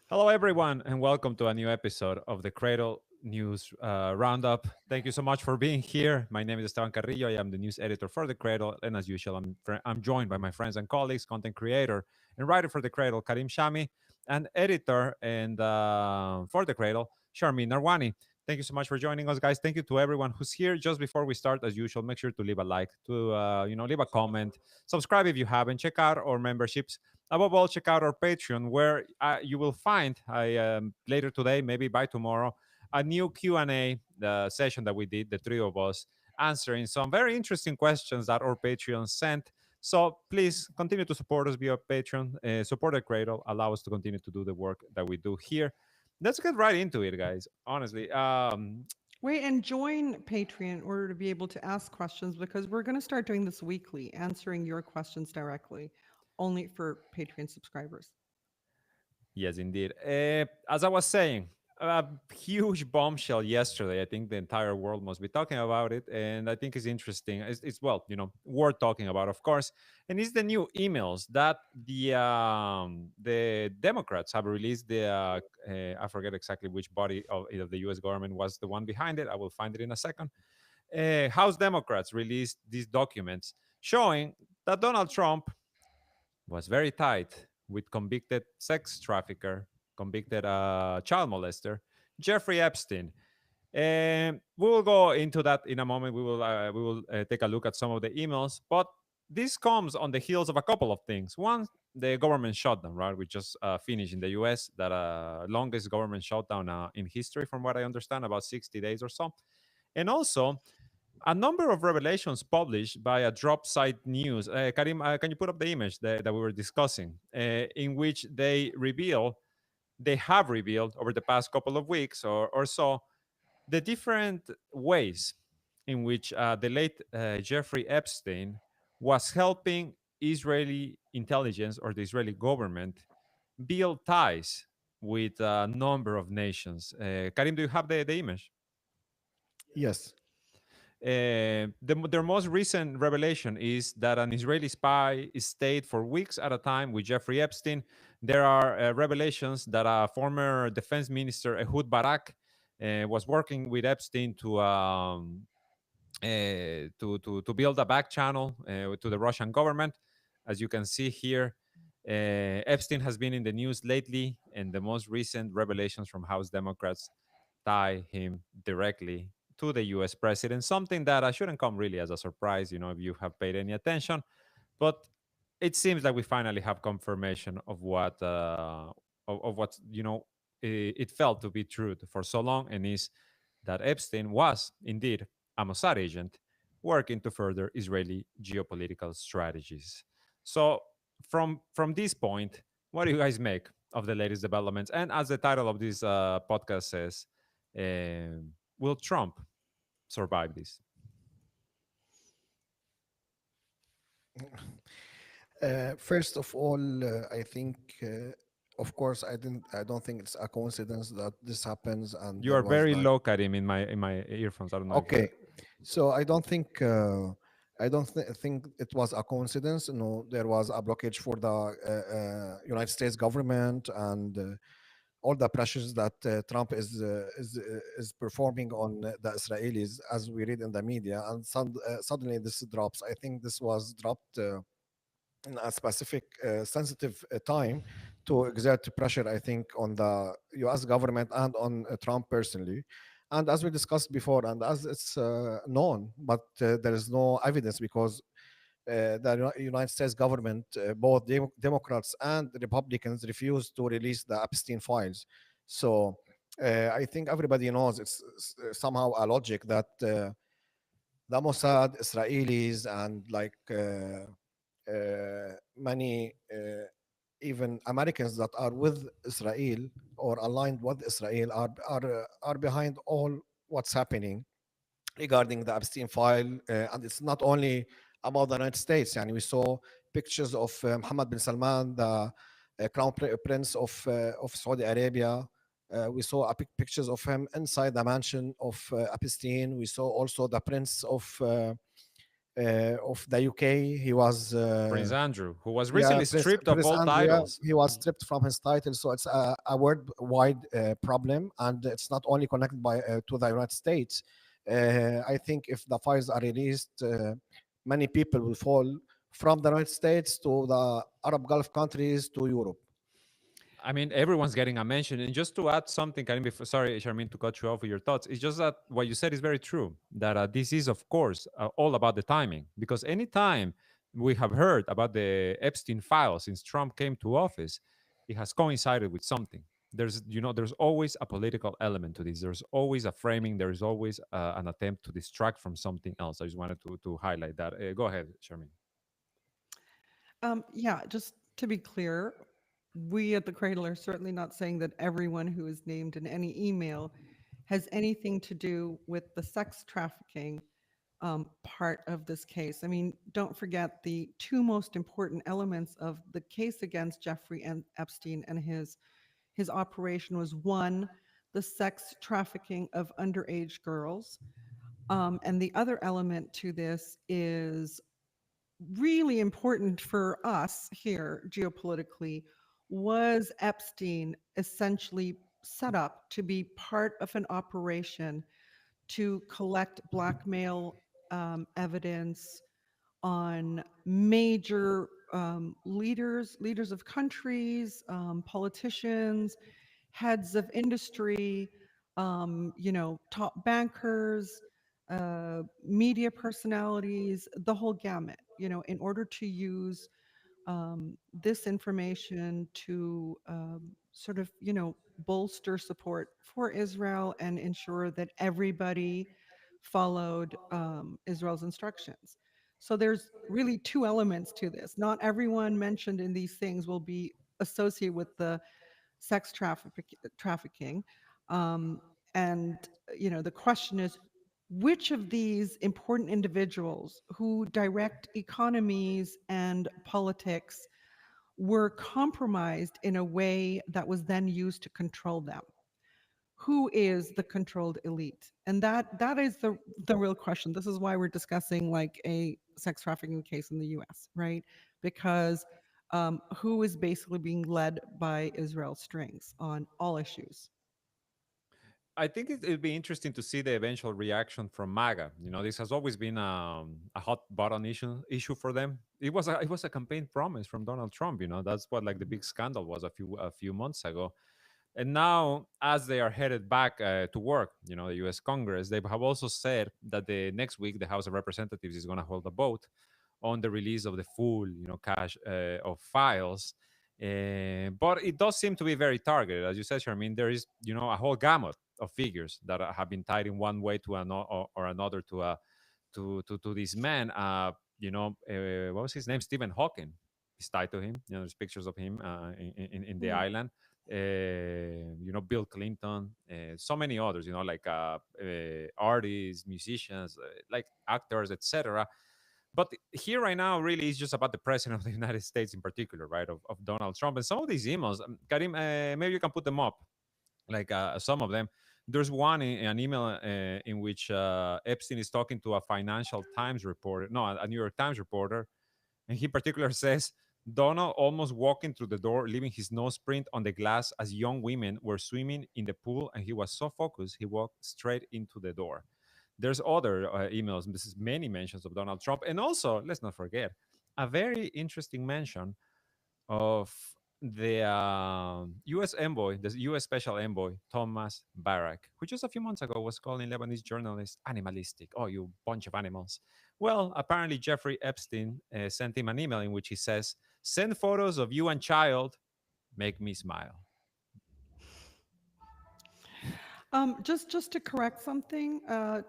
Hello, everyone, and welcome to a new episode of the Cradle News Roundup. Thank you so much for being here. My name is Esteban Carrillo. I am the news editor for the Cradle, and as usual, I'm joined by my friends and colleagues, content creator and writer for the Cradle, Karim Shami, and editor and for the Cradle, Sharmin Narwani. Thank you so much for joining us, guys. Thank you to everyone who's here. Just before we start, as usual, make sure to leave a like, to leave a comment, subscribe if you haven't. Check out our memberships. Above all, check out our Patreon, where you will find later today, maybe by tomorrow, a new Q&A session that we did, the three of us, answering some very interesting questions that our Patreon sent. So please continue to support us via Patreon, support the Cradle, allow us to continue to do the work that we do here. Let's get right into it, guys. Honestly, Wait, and join Patreon in order to be able to ask questions because we're going to start doing this weekly, answering your questions directly, only for Patreon subscribers. yes, indeed. As I was saying, a huge bombshell yesterday. I think the entire world must be talking about it, and I think it's interesting. It's well, worth talking about, of course. And it's the new emails that the Democrats have released. I forget exactly which body of the U.S. government was the one behind it. I will find it in a second. House Democrats released these documents showing that Donald Trump was very tight with convicted sex trafficker, convicted child molester, Jeffrey Epstein. And we will go into that in a moment. We will take a look at some of the emails, but this comes on the heels of a couple of things. One, the government shutdown, right? We just finished in the U.S. that longest government shutdown in history, from what I understand, about 60 days or so. And also a number of revelations published by a drop site news. Karim, can you put up the image that we were discussing, in which they have revealed over the past couple of weeks or so the different ways in which the late Jeffrey Epstein was helping Israeli intelligence or the Israeli government build ties with a number of nations. Karim, do you have the image? Yes. Their most recent revelation is that an Israeli spy stayed for weeks at a time with Jeffrey Epstein. There are revelations that a former defense minister, Ehud Barak, was working with Epstein to build a back channel to the Russian government. As you can see here, Epstein has been in the news lately, and the most recent revelations from House Democrats tie him directly to the US president, something that shouldn't come really as a surprise, if you have paid any attention. But it seems like we finally have confirmation of what it felt to be true for so long, and is that Epstein was indeed a Mossad agent working to further Israeli geopolitical strategies. So from this point, what do you guys make of the latest developments? And as the title of this podcast says, will Trump survive this? First of all, I think, of course, I don't think it's a coincidence that this happens, and You there are was very like, low, Karim, in my earphones. I don't know if okay, so I don't think it was a coincidence. There was a blockage for the United States government and all the pressures that Trump is performing on the Israelis, as we read in the media, and suddenly this drops. I think this was dropped in a specific sensitive time to exert pressure, I think, on the US government and on Trump personally. And as we discussed before, and as it's known, but there is no evidence because the United States government, both Democrats and Republicans, refused to release the Epstein files. So I think everybody knows it's somehow a logic that the Mossad, Israelis, and like many even Americans that are with Israel or aligned with Israel are behind all what's happening regarding the Epstein file, and it's not only about the United States. And we saw pictures of Mohammed bin Salman, the prince of Saudi Arabia. We saw pictures of him inside the mansion of Epstein. We saw also the prince of of the UK. He was Prince Andrew, who was yeah, recently stripped of Prince all Andrea. titles. He was stripped from his title, so it's a worldwide problem, and it's not only connected by to the United States. I think if the files are released, many people will fall from the United States to the Arab Gulf countries to Europe. I mean, everyone's getting a mention. And just to add something, Karim, sorry, Charmaine, to cut you off with your thoughts. It's just that what you said is very true. That this is, of course, all about the timing. Because anytime we have heard about the Epstein files since Trump came to office, it has coincided with something. There's always a political element to this. There's always a framing. There is always an attempt to distract from something else. I just wanted to highlight that. Go ahead, Charmaine. Yeah, just to be clear, we at the Cradle are certainly not saying that everyone who is named in any email has anything to do with the sex trafficking part of this case. I mean, don't forget the two most important elements of the case against Jeffrey and Epstein and his operation was one, the sex trafficking of underage girls, and the other element to this is really important for us here geopolitically was Epstein essentially set up to be part of an operation to collect blackmail evidence on major leaders of countries, politicians, heads of industry, top bankers, media personalities, the whole gamut, in order to use this information to sort of, bolster support for Israel and ensure that everybody followed Israel's instructions. So there's really two elements to this. Not everyone mentioned in these things will be associated with the trafficking. Um, and, the question is, which of these important individuals who direct economies and politics were compromised in a way that was then used to control them? Who is the controlled elite? And that is the real question. This is why we're discussing like a sex trafficking case in the US, right? Because who is basically being led by Israel strings on all issues? I think it'd be interesting to see the eventual reaction from MAGA. This has always been a hot button issue for them. It was a campaign promise from Donald Trump. That's what like the big scandal was a few months ago. And now, as they are headed back to work, the U.S. Congress, they have also said that the next week the House of Representatives is going to hold a vote on the release of the full, cache of files. But it does seem to be very targeted, as you said, Charmaine. There is, a whole gamut of figures that have been tied in one way to or another to this man. What was his name? Stephen Hawking is tied to him. There's pictures of him in the Hmm. island. Bill Clinton, so many others. Like artists, musicians, like actors, etc. But here right now, really, is just about the president of the United States in particular, right? Of Donald Trump. And some of these emails, Karim, maybe you can put them up, like some of them. There's one in an email in which Epstein is talking to a Financial Times reporter, no, a New York Times reporter, and he in particular says Donald almost walking through the door, leaving his nose print on the glass as young women were swimming in the pool, and he was so focused he walked straight into the door. There's other emails. This is many mentions of Donald Trump, and also let's not forget a very interesting mention of the U.S. envoy, the U.S. Special Envoy Thomas Barak, who just a few months ago was calling Lebanese journalists animalistic. Oh, you bunch of animals. Well, apparently Jeffrey Epstein sent him an email in which he says, "Send photos of you and child, make me smile." Just to correct something,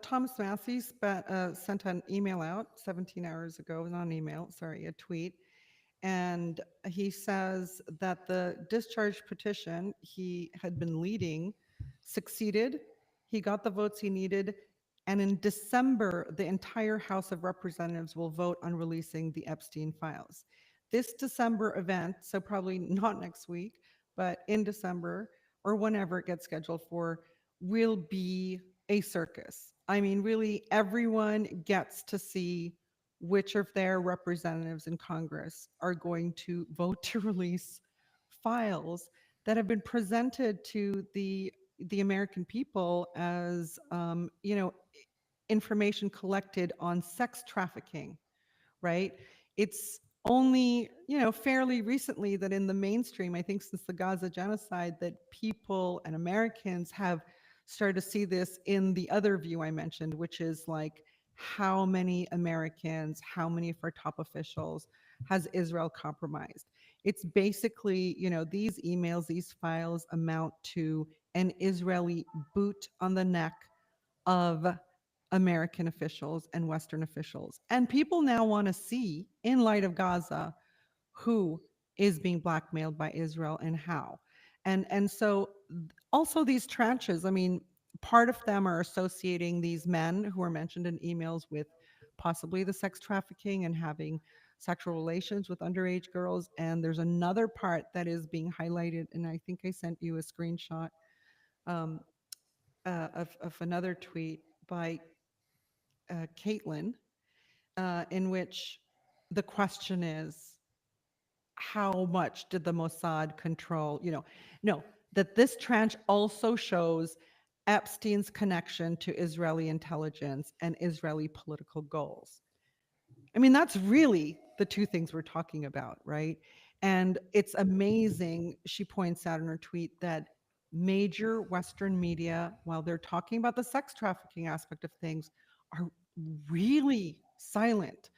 Thomas Massey sent an email out 17 hours ago, not an email, sorry, a tweet. And he says that the discharge petition he had been leading succeeded. He got the votes he needed. And in December, the entire House of Representatives will vote on releasing the Epstein files. This December event, so probably not next week, but in December or whenever it gets scheduled for, will be a circus. I mean, really, everyone gets to see which of their representatives in Congress are going to vote to release files that have been presented to the American people as information collected on sex trafficking, right? It's only, fairly recently that in the mainstream, I think since the Gaza genocide, that people and Americans have started to see this in the other view I mentioned, which is like how many Americans, how many of our top officials has Israel compromised? It's basically, these emails, these files amount to an Israeli boot on the neck of American officials and Western officials. And people now want to see, in light of Gaza, who is being blackmailed by Israel and how. And so also these tranches, I mean, part of them are associating these men who are mentioned in emails with possibly the sex trafficking and having sexual relations with underage girls. And there's another part that is being highlighted, and I think I sent you a screenshot um, of another tweet by Caitlin, in which the question is, how much did the Mossad control? No, that this tranche also shows Epstein's connection to Israeli intelligence and Israeli political goals. I mean, that's really the two things we're talking about, right? And it's amazing, she points out in her tweet, that major Western media, while they're talking about the sex trafficking aspect of things, are really silent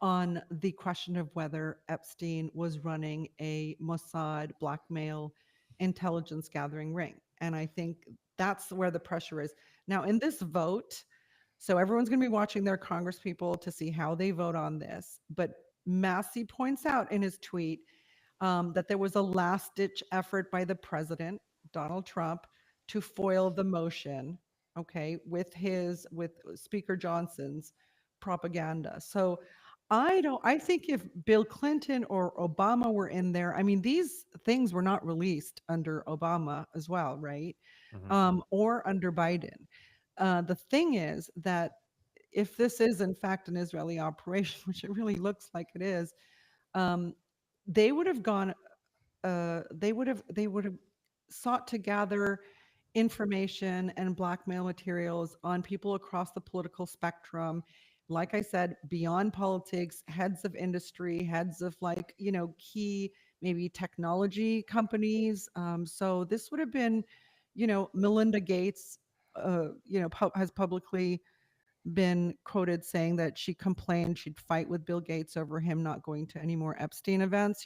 on the question of whether Epstein was running a Mossad blackmail intelligence gathering ring. And I think that's where the pressure is. Now, in this vote, so everyone's going to be watching their congresspeople to see how they vote on this. But Massey points out in his tweet that there was a last ditch effort by the president, Donald Trump, to foil the motion, okay, with Speaker Johnson's propaganda. So I think if Bill Clinton or Obama were in there, I mean, these things were not released under Obama as well, right? Mhm. Or under Biden. The thing is that if this is in fact an Israeli operation, which it really looks like it is, um, they would have gone they would have sought to gather information and blackmail materials on people across the political spectrum, like I said, beyond politics, heads of industry, heads of, like, key maybe technology companies. So this would have been, Melinda Gates has publicly been quoted saying that she complained she'd fight with Bill Gates over him not going to any more Epstein events,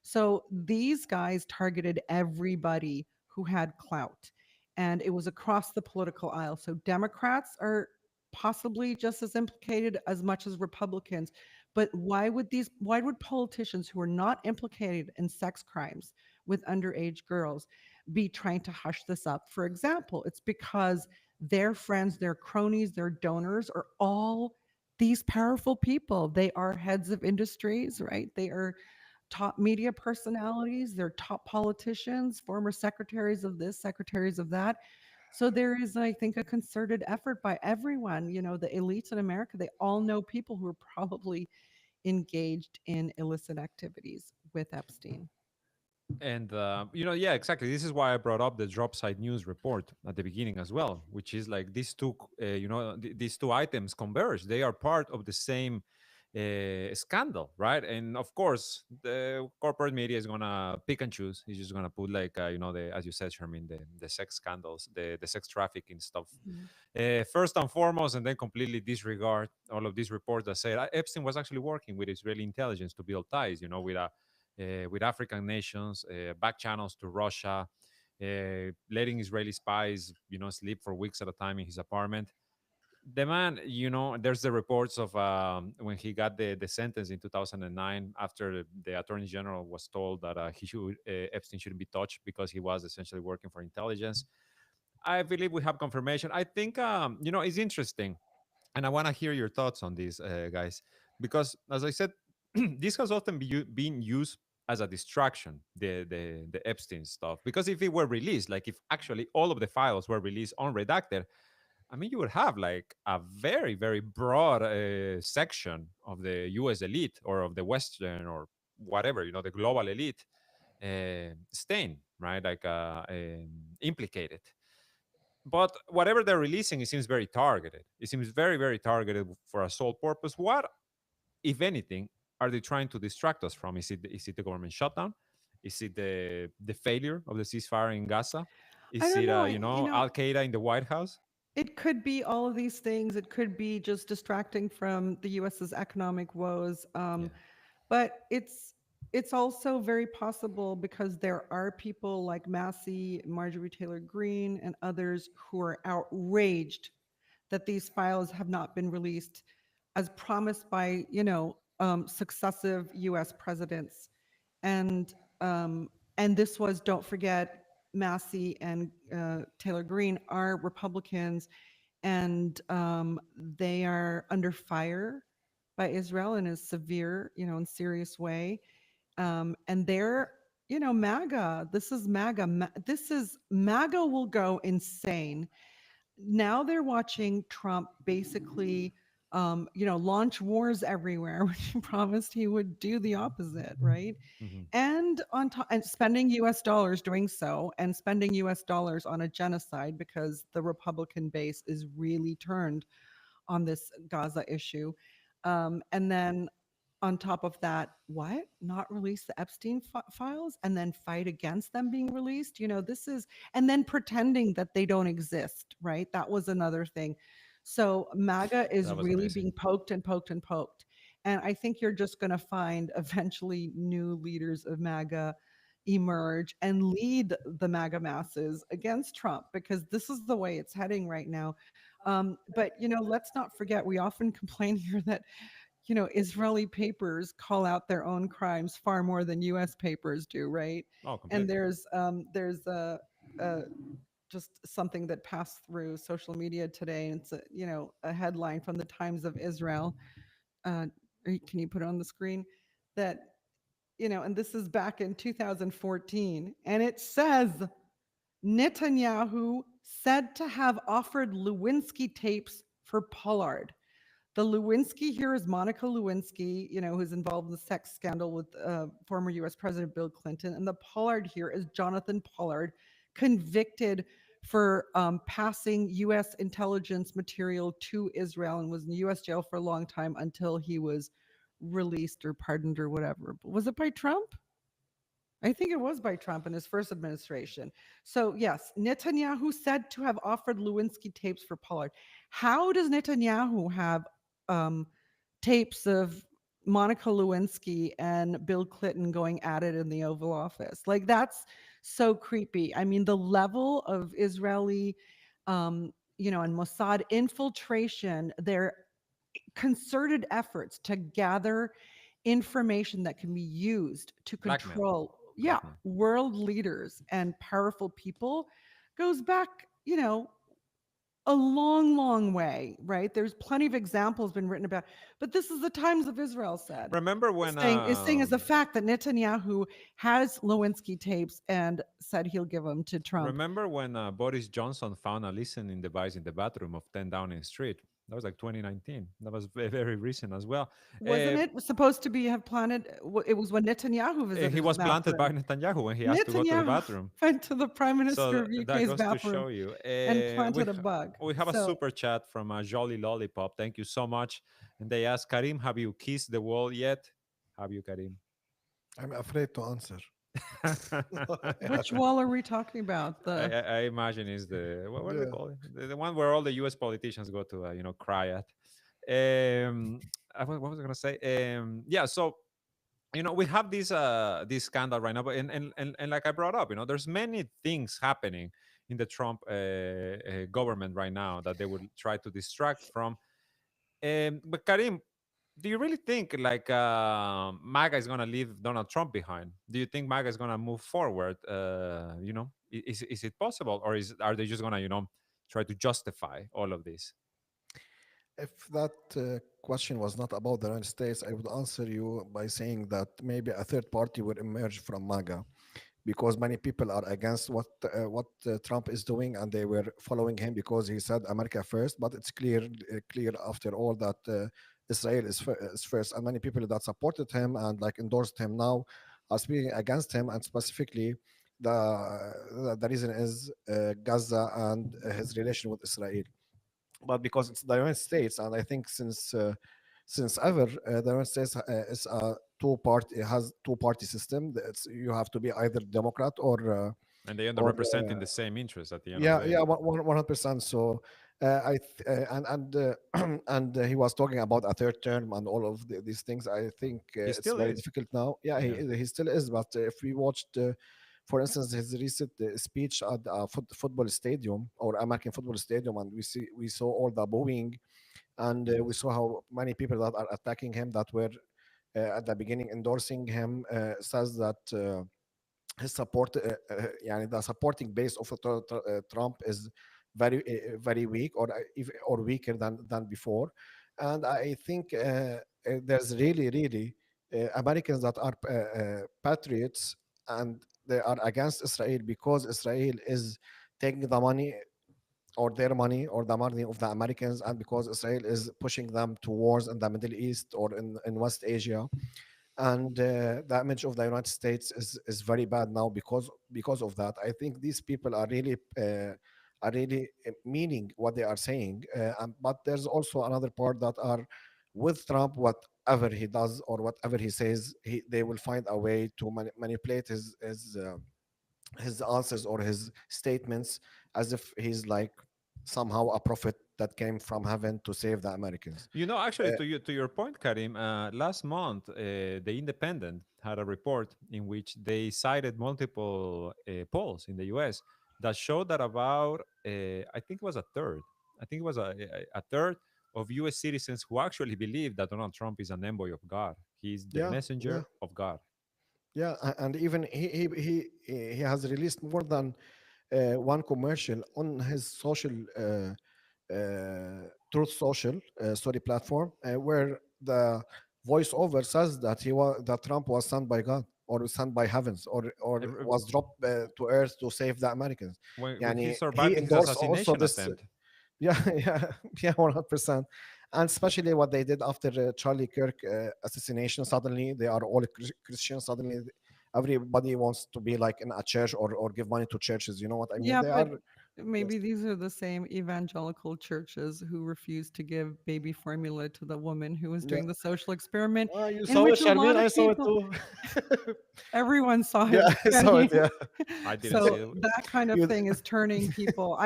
So these guys targeted everybody who had clout, and it was across the political aisle. So Democrats are possibly just as implicated as much as Republicans. But why would politicians who are not implicated in sex crimes with underage girls be trying to hush this up? For example, it's because their friends, their cronies, their donors are all these powerful people. They are heads of industries, right? They are top media personalities, they're top politicians, former secretaries of this, secretaries of that. So there is, I think, a concerted effort by everyone. The elites in America, they all know people who are probably engaged in illicit activities with Epstein. And yeah, exactly. This is why I brought up the Dropside News report at the beginning as well, which is like these two, these two items converge. They are part of the same scandal, right? And of course, the corporate media is gonna pick and choose. It's just gonna put like, the, as you said, Charmin, the sex scandals, the sex trafficking stuff Mhm. first and foremost, and then completely disregard all of these reports that say Epstein was actually working with Israeli intelligence to build ties, with African nations, back channels to Russia, letting Israeli spies, sleep for weeks at a time in his apartment. The man, there's the reports of when he got the sentence in 2009 after the attorney general was told that Epstein shouldn't be touched because he was essentially working for intelligence. I believe we have confirmation. I think, it's interesting, and I want to hear your thoughts on this, guys, because as I said, this has often been used as a distraction, the Epstein stuff. Because if it were released, like if actually all of the files were released unredacted, I mean, you would have like a very, very broad section of the U.S. elite or of the Western or whatever, the global elite, stained, right? Like implicated. But whatever they're releasing, it seems very targeted. It seems very, very targeted for a sole purpose. What, if anything, are they trying to distract us from? Is it the government shutdown? Is it the failure of the ceasefire in Gaza? I Is don't it know. Al Qaeda in the White House? It could be all of these things. It could be just distracting from the US's economic woes. Yeah. But it's also very possible because there are people like Massey, Marjorie Taylor Greene, and others who are outraged that these files have not been released as promised by, successive US presidents. And this was, don't forget, Massey and Taylor Greene are Republicans, and they are under fire by Israel in a severe, and serious way. And they're, MAGA. This is MAGA. This is MAGA will go insane. Now they're watching Trump basically, launch wars everywhere, which he promised he would do the opposite, right? Mhm. And on top, and spending US dollars doing so, and spending US dollars on a genocide because the Republican base is really turned on this Gaza issue. And then on top of that, what? Not release the Epstein files and then fight against them being released? This is, and then pretending that they don't exist, right? That was another thing. So MAGA is That was really amazing. being poked and poked and poked. And I think you're just going to find eventually new leaders of MAGA emerge and lead the MAGA masses against Trump because this is the way it's heading right now. But let's not forget, we often complain here that Israeli papers call out their own crimes far more than U.S. papers do, right? Oh, And completely. there's a just something that passed through social media today, and it's a headline from the Times of Israel. Uh, can you put it on the screen? That and this is back in 2014, and it says Netanyahu said to have offered Lewinsky tapes for Pollard. The Lewinsky here is Monica Lewinsky, who's involved in the sex scandal with former US President Bill Clinton. And the Pollard here is Jonathan Pollard, convicted for passing US intelligence material to Israel and was in US jail for a long time until he was released or pardoned or whatever. But was it by Trump? I think it was by Trump in his first administration. So, yes, Netanyahu said to have offered Lewinsky tapes for Pollard. How does Netanyahu have um, tapes of Monica Lewinsky and Bill Clinton going at it in the Oval Office? Like, that's so creepy. I mean, the level of Israeli, and Mossad infiltration, their concerted efforts to gather information that can be used to Blackmail. control, yeah, Blackmail. world leaders and powerful people goes back, a long, long way, right? There's plenty of examples been written about, but this is the Times of Israel said. Remember when Is saying as a fact that Netanyahu has Lewinsky tapes and said he'll give them to Trump. Boris Johnson found a listening device in the bathroom of 10 Downing Street? That was like 2019. That was very recent as well. Wasn't it supposed to be have planted? It was when Netanyahu He visited the was planted by bathroom. Netanyahu when he asked to go to the Netanyahu bathroom. went to the prime minister So of that UK's goes to bathroom show you. and planted a bug. We have a So super chat from Jolly Lollipop. Thank you so much. And they ask Karim, have you kissed the wall yet? Have you, Karim? I'm afraid to answer. which wall are we talking about? I imagine is the what do they Yeah. call it? The one where all the U.S. politicians go to, cry at. Um, what was I gonna say? Yeah. So we have this scandal right now, but and like I brought up, there's many things happening in the Trump government right now that they would try to distract from. But Karim, do you really think like MAGA is gonna leave Donald Trump behind? Do you think MAGA is gonna move forward? Is it possible, or are they just gonna try to justify all of this? If that question was not about the United States, I would answer you by saying that maybe a third party will emerge from MAGA. because many people are against what Trump is doing, and they were following him because he said America first. But it's clear after all that Israel is first, and many people that supported him and like endorsed him now are speaking against him, and specifically the reason is Gaza and his relation with Israel. But because it's the United States, and I think since ever the United States is a two-party, has two-party system. You have to be either Democrat And they end up or representing the same interest at the end of the yeah, day. yeah, 100%. So and he was talking about a third term and all of these things. I think He it's still very is. difficult now. Yeah, Yeah. he still is. But if we watched, for instance, his recent speech at a football stadium or American football stadium, and we saw all the booing, and we saw how many people that are attacking him that were at the beginning endorsing him, says that. His support يعني the supporting base of Trump is very weak or weaker than before, and I think there's really Americans that are patriots, and they are against Israel because Israel is taking the money or their money or the money of the Americans, and because Israel is pushing them to wars in the Middle East or in West Asia, and the image of the United States is very bad now because of that. I think these people are really meaning what they are saying, but there's also another part that are with Trump. Whatever he does or whatever he says, they will find a way to manipulate his answers or his statements as if he's like somehow a prophet that came from heaven to save the Americans. Actually, to your point, Karim, last month, the Independent had a report in which they cited multiple polls in the U.S. that showed that about, I think it was a third, I think it was a third of U.S. citizens who actually believe that Donald Trump is an envoy of God. He's the Yeah, yeah. messenger of God. Yeah, and even he has released more than one commercial on his social Truth Social sorry platform, where the voiceover says that that Trump was sent by God or sent by heavens or Uh, was dropped to earth to save the Americans. when he Yani he survived his endorsed also assassination this. attempt. Yeah, yeah, yeah, 100%. And especially what they did after Charlie Kirk assassination. Suddenly, they are all Christians. Suddenly, everybody wants to be like in a church or give money to churches. You know what I mean? Yeah, They but are. Yes. maybe these are the same evangelical churches who refused to give baby formula to the woman who was Yeah. doing the social experiment, You in saw it, which a Sharmin. lot of I saw it people, too. everyone saw Yeah, it, I saw it. Kenny. Yeah. I didn't see So it. that kind of You, thing is turning people.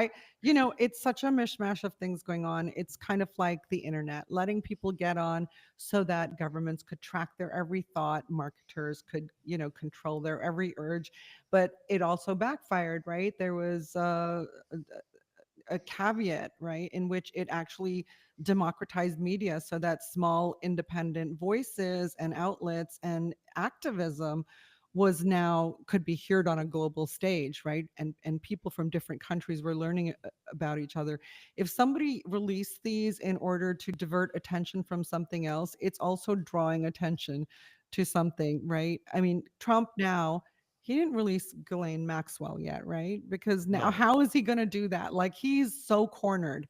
It's such a mishmash of things going on. It's kind of like the internet, letting people get on so that governments could track their every thought, marketers could, control their every urge. But it also backfired, right? There was a caveat, right, in which it actually democratized media so that small independent voices and outlets and activism was now could be heard on a global stage, right? And people from different countries were learning about each other. If somebody released these in order to divert attention from something else, it's also drawing attention to something, right? I mean, Trump now, he didn't release Ghislaine Maxwell yet, right? Because now, No. how is he going to do that? Like, he's so cornered.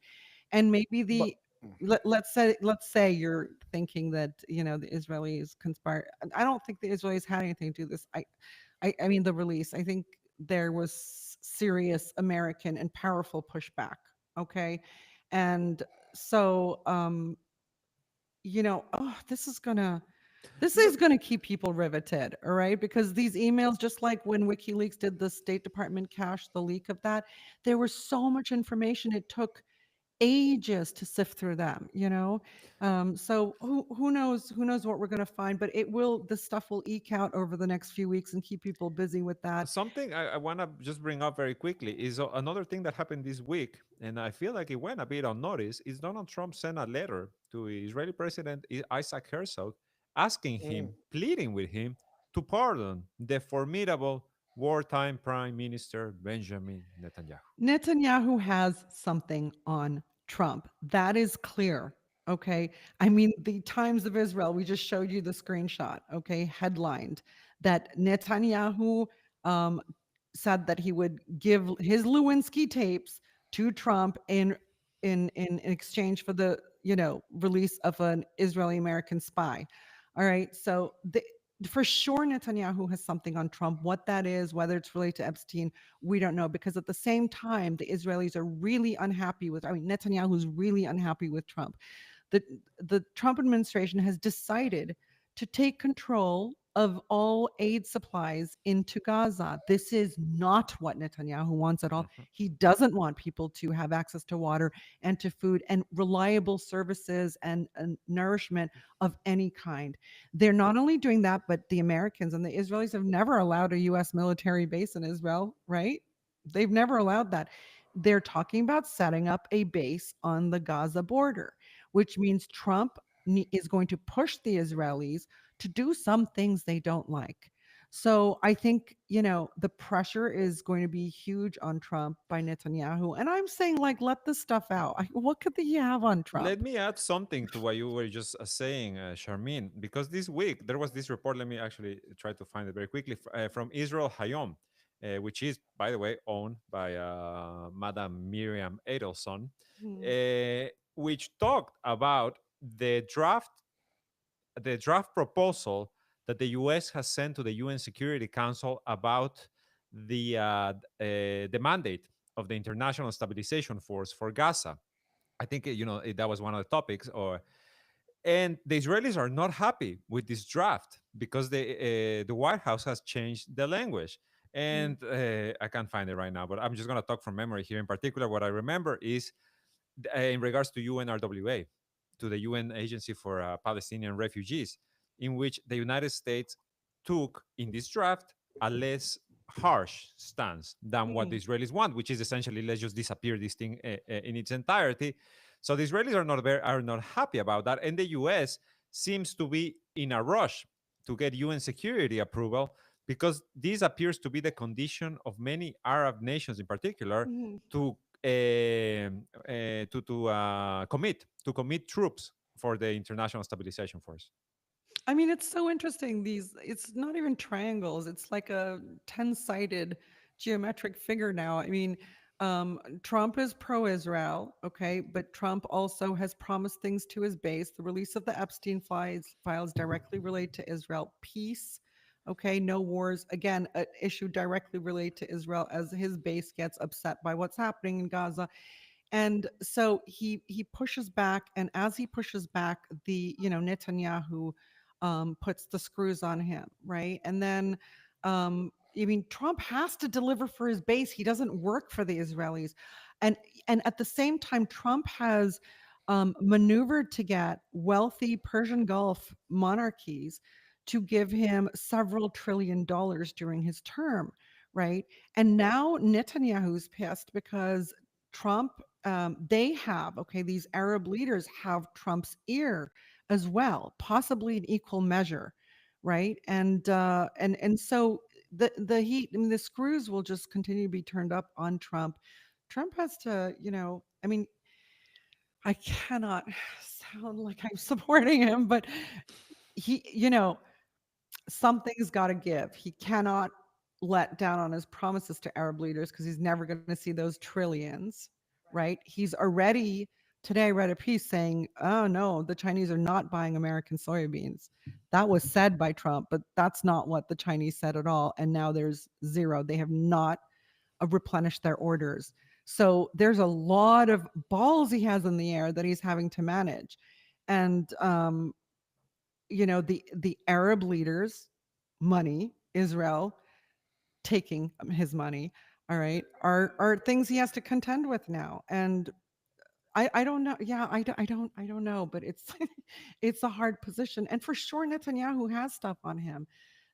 And maybe but let's say you're thinking that the Israelis conspire. I don't think the Israelis had anything to do this. I mean the release. I think there was serious American and powerful pushback. Okay, and so this No, is going to keep people riveted, all right? Because these emails, just like when WikiLeaks did the State Department cache, the leak of that, there was so much information. It took ages to sift through them. So who knows what we're going to find, but this stuff will eke out over the next few weeks and keep people busy with that. something I want to just bring up very quickly is another thing that happened this week, and I feel like it went a bit unnoticed. Is Donald Trump sent a letter to Israeli President Isaac Herzog, asking mm, him, pleading with him to pardon the formidable wartime Prime Minister Benjamin Netanyahu. Netanyahu has something on Trump. That is clear. Okay. I mean, the Times of Israel, we just showed you the screenshot, okay, headlined that Netanyahu um, said that he would give his Lewinsky tapes to Trump in exchange for the release of an Israeli American spy. All right, so for sure Netanyahu has something on Trump. What that is, whether it's related to Epstein, we don't know, because at the same time the Israelis are really unhappy with. I mean, Netanyahu's really unhappy with Trump. The Trump administration has decided to take control of all aid supplies into Gaza. This is not what Netanyahu wants at all. Mhm. He doesn't want people to have access to water and to food and reliable services and nourishment of any kind. They're not only doing that, but the Americans and the Israelis have never allowed a US military base in Israel, right? They've never allowed that. They're talking about setting up a base on the Gaza border, which means Trump is going to push the Israelis to do some things they don't like. So I think, the pressure is going to be huge on Trump by Netanyahu. And I'm saying, like, let this stuff out. What could he have on Let Trump? me add something to what you were just saying, Charmin, because this week there was this report. Let me actually try to find it very quickly from Israel Hayom, which is, by the way, owned by Madam Miriam Edelson, Mhm. which talked about the draft proposal that the U.S. has sent to the UN Security Council about the mandate of the International Stabilization Force for Gaza. I think that was one of the topics. And the Israelis are not happy with this draft because the White House has changed the language. Mhm. And I can't find it right now, but I'm just going to talk from memory here. In particular, what I remember is in regards to UNRWA, to the UN Agency for Palestinian Refugees, in which the United States took in this draft a less harsh stance than what the Mhm. Israelis want, which is essentially let's just disappear this thing in its entirety. So the Israelis are not happy about that, and the U.S. seems to be in a rush to get UN security approval because this appears to be the condition of many Arab nations, in particular, Mhm. to commit troops for the International Stabilization Force. I mean, it's so interesting. It's not even triangles. It's like a 10-sided geometric figure now. I mean, Trump is pro-Israel, okay, but Trump also has promised things to his base. The release of the Epstein files directly relate to Israel. Peace, okay, no wars. Again, an issue directly related to Israel as his base gets upset by what's happening in Gaza. And so he pushes back, and as he pushes back, Netanyahu puts the screws on him, right? And then I mean, Trump has to deliver for his base. He doesn't work for the Israelis, and at the same time, Trump has maneuvered to get wealthy Persian Gulf monarchies to give him several trillion dollars during his term, right? And now Netanyahu's pissed because Trump, they have, okay, these Arab leaders have Trump's ear as well, possibly in equal measure, right? And so the heat, I mean, the screws will just continue to be turned up on Trump. Trump has to, I mean, I cannot sound like I'm supporting him, but he, something's got to give. He cannot let down on his promises to Arab leaders because he's never going to see those trillions, right? He's already today I read a piece saying, "Oh no, the Chinese are not buying American soybeans." That was said by Trump, but that's not what the Chinese said at all. And now there's zero. They have not replenished their orders. So there's a lot of balls he has in the air that he's having to manage. And the Arab leaders, money, Israel taking his money, all right, are things he has to contend with now. And I don't know. Yeah, I don't know, but it's it's a hard position. And for sure Netanyahu has stuff on him.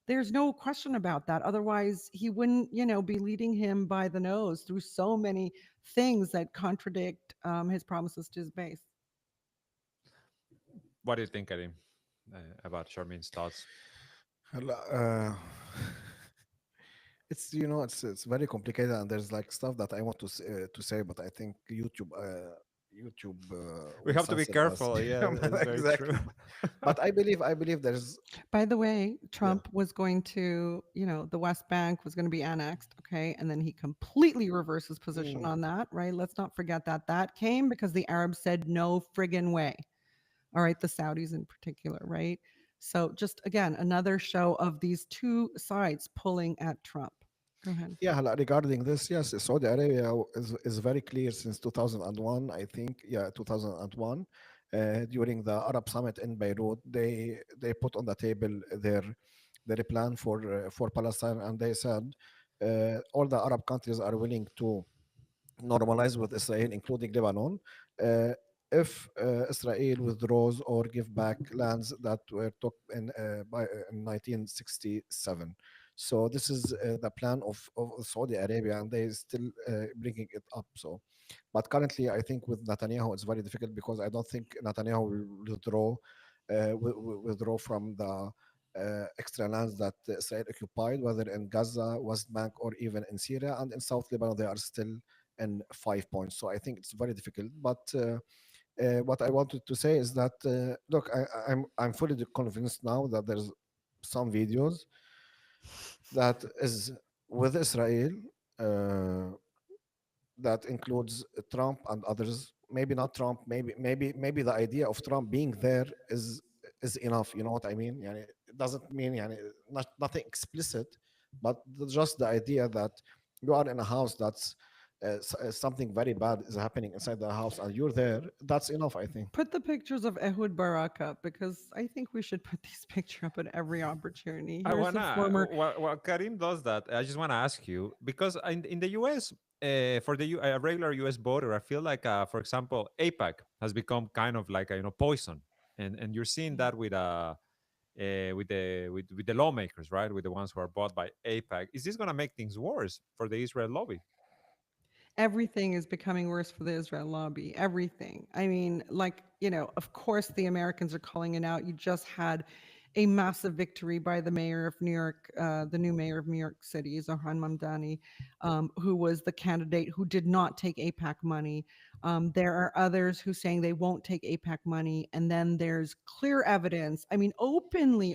There's no question about that. Otherwise, he wouldn't, be leading him by the nose through so many things that contradict his promises to his base. What do you think, Karim, about Charmin's thoughts? هلا it's it's very complicated, and there's like stuff that I want to to say, but I think YouTube YouTube We will have to be censor us. careful. Yeah, that's very true. Exactly. But I believe there's By the way, yeah. Trump was going to, the West Bank was going to be annexed, okay? And then he completely reversed his position Mm. on that, right? Let's not forget that that came because the Arabs said no friggin' way. All right, the Saudis in particular, right? So just again, another show of these two sides pulling at Trump. Go ahead. Yeah, regarding this, yes, Saudi Arabia is very clear since 2001, I think. Yeah, 2001, during the Arab Summit in Beirut, they put on the table their plan for Palestine, and they said all the Arab countries are willing to normalize with Israel, including Lebanon, uh, if Israel withdraws or give back lands that were took in 1967. So this is the plan of Saudi Arabia, and they still bringing it up. So, but currently, I think with Netanyahu, it's very difficult because I don't think Netanyahu will withdraw from the extra lands that Israel occupied, whether in Gaza, West Bank, or even in Syria, and in South Lebanon, they are still in 5 points. So I think it's very difficult. But what I wanted to say is that look, I'm fully convinced now that there's some videos that is with Israel. Uh, that includes Trump and others. Maybe not Trump. Maybe the idea of Trump being there is enough. You know what I mean? Yani, it doesn't mean nothing explicit, but just the idea that you are in a house that's something very bad is happening inside the house and you're there. That's enough, I think. Put the pictures of Ehud Barak up because I think we should put these pictures up at every opportunity. I Here's the wanna former while Karim does that. I just wanna ask you because in the U.S. For the a regular U.S. voter, I feel like, for example, APAC has become kind of like a, poison, and you're seeing that with the lawmakers, right? With the ones who are bought by APAC. Is this gonna make things worse for the Israel lobby? everything is becoming worse for the Israel lobby. Everything. I mean, like, of course, the Americans are calling it out. You just had a massive victory by the mayor of New York, the new mayor of New York City, Zohran Mamdani, who was the candidate who did not take APAC money. There are others who saying they won't take APAC money. And then there's clear evidence. I mean, openly,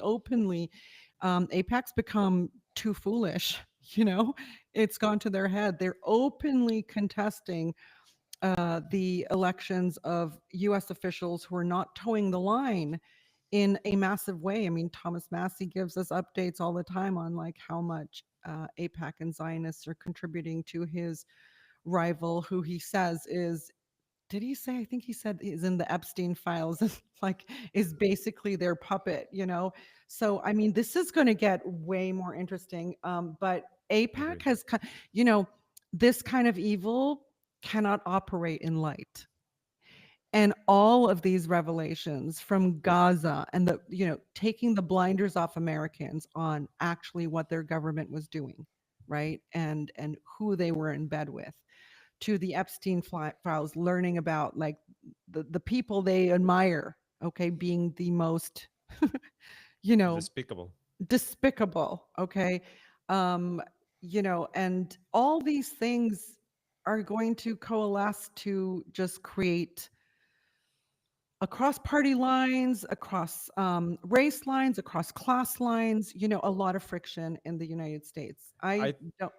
APAC's become too foolish. You know, it's gone to their head. They're openly contesting the elections of U.S. officials who are not towing the line in a massive way. I mean, Thomas Massey gives us updates all the time on like how much APAC and Zionists are contributing to his rival, who he says is, did he say, I think he said is in the Epstein files, like is basically their puppet. So I mean, this is going to get way more interesting. But APAC Agreed. has you know this kind of evil cannot operate in light. And all of these revelations from Gaza and the taking the blinders off Americans on actually what their government was doing, right? And who they were in bed with, to the Epstein files, learning about like the people they admire, okay, being the most, you know, Despicable. despicable, okay, um, and all these things are going to coalesce to just create across party lines, across race lines, across class lines, a lot of friction in the United States. I I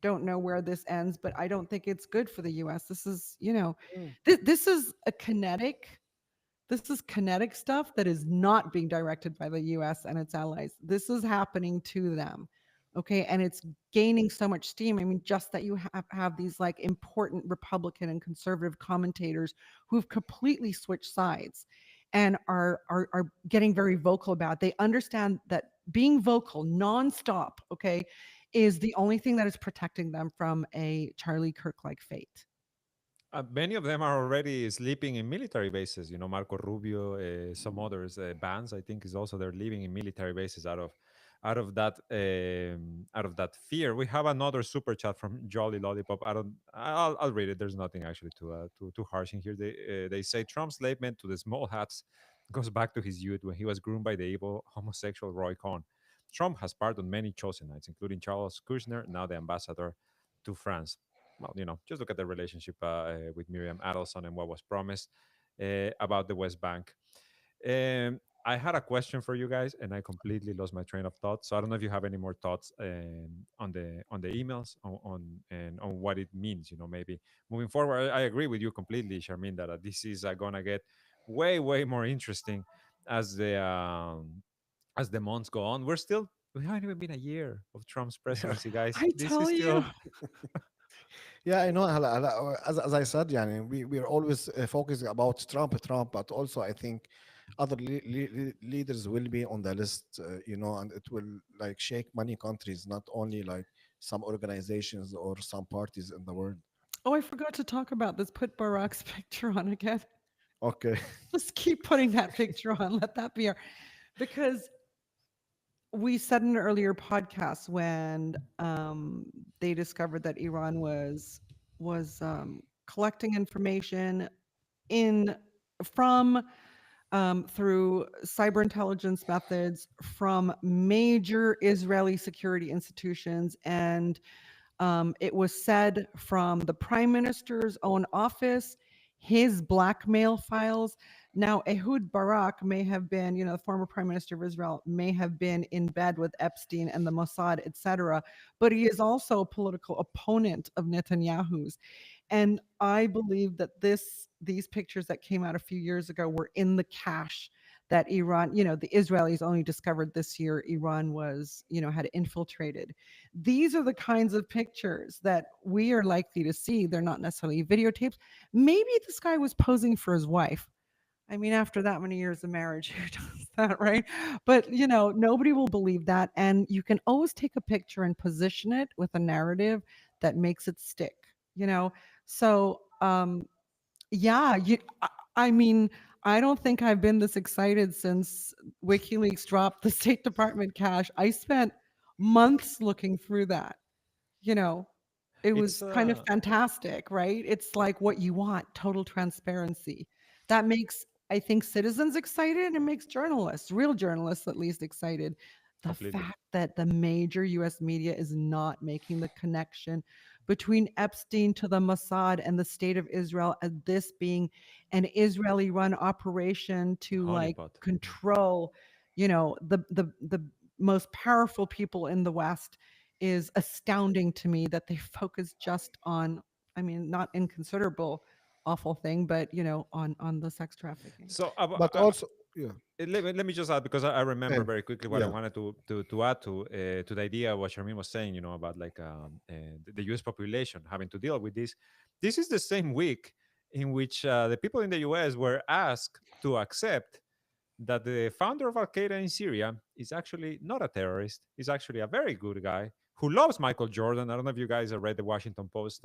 don't know where this ends, but I don't think it's good for the US. This is, Mm. this is a kinetic this is kinetic stuff that is not being directed by the US and its allies. This is happening to them. Okay. And it's gaining so much steam. I mean, just that you have these like important Republican and conservative commentators who've completely switched sides and are getting very vocal about it. They understand that being vocal nonstop, okay, is the only thing that is protecting them from a Charlie Kirk like fate. Many of them are already sleeping in military bases. Marco Rubio, some others, Vance, I think, is also they're living in military bases out of that fear. We have another super chat from Jolly Lollipop. I'll read it. There's nothing actually too harsh in here. They say Trump's labment to the small hats goes back to his youth when he was groomed by the evil homosexual Roy Cohn. Trump has pardoned many Chosenites, including Charles Kushner, now the ambassador to France. well, just look at the relationship with Miriam Adelson and what was promised about the West Bank. I had a question for you guys, and I completely lost my train of thought. So I don't know if you have any more thoughts on the emails on and on what it means. Maybe moving forward. I agree with you completely, Charmin, that this is gonna get way more interesting as the months go on. We haven't even been a year of Trump's Yeah. presidency, guys. I This is tell you. still Yeah, I know. As I said, yani, we're always focusing about Trump, but also I think other leaders will be on the list, and it will like shake many countries, not only like some organizations or some parties in the world. Oh, I forgot to talk about this. Put Barack's picture on again. Okay. Just keep putting that picture on. Let that be our, because we said in an earlier podcast when they discovered that Iran was collecting information in from through cyber intelligence methods from major Israeli security institutions. And it was said from the prime minister's own office, his blackmail files. Now, Ehud Barak may have been, the former prime minister of Israel, may have been in bed with Epstein and the Mossad, etc., but he is also a political opponent of Netanyahu's. And I believe that these pictures that came out a few years ago were in the cache that Iran, the Israelis only discovered this year Iran was, had infiltrated. These are the kinds of pictures that we are likely to see. They're not necessarily videotapes. Maybe this guy was posing for his wife. I mean, after that many years of marriage, who does that, right? But, nobody will believe that. And you can always take a picture and position it with a narrative that makes it stick, you know? So, yeah, I mean, I don't think I've been this excited since WikiLeaks dropped the State Department cache. I spent months looking through that, you know. It it's was kind of fantastic, right? It's like what you want, total transparency. That makes, I think, citizens excited and makes journalists, real journalists at least, excited. The completely. fact that the major US media is not making the connection between Epstein to the Mossad and the state of Israel, and this being an Israeli run operation to like Honeypot. control, the most powerful people in the West is astounding to me that they focus just on, I mean, not inconsiderable awful thing, but on the sex trafficking. So But also, yeah, let me just add, because I remember and very quickly what I yeah, wanted to add to the idea of what Sharmin was saying, about like the U.S. population having to deal with this. This is the same week in which the people in the U.S. were asked to accept that the founder of Al Qaeda in Syria is actually not a terrorist. He's actually a very good guy who loves Michael Jordan. I don't know if you guys have read the Washington Post.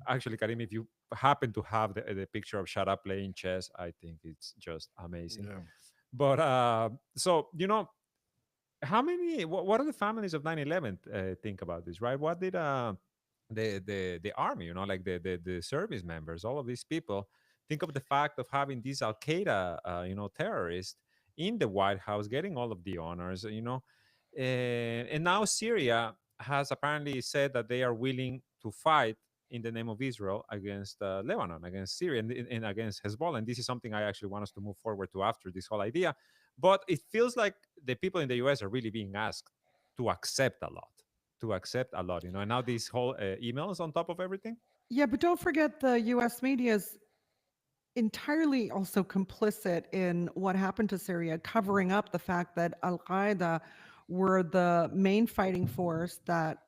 Actually, Karim, if you happen to have the picture of Shara playing chess, I think it's just amazing. yeah, But so, how many, what are the families of 9/11 think about this, right? What did the army, like the service members, all of these people think of the fact of having these Al Qaeda, terrorists in the White House, getting all of the honors, and now Syria has apparently said that they are willing to fight in the name of Israel against Lebanon, against Syria, and against Hezbollah. And this is something I actually want us to move forward to after this whole idea. But it feels like the people in the US are really being asked to accept a lot, And now these whole emails on top of everything. Yeah, but don't forget the US media is entirely also complicit in what happened to Syria, covering up the fact that Al Qaeda were the main fighting force that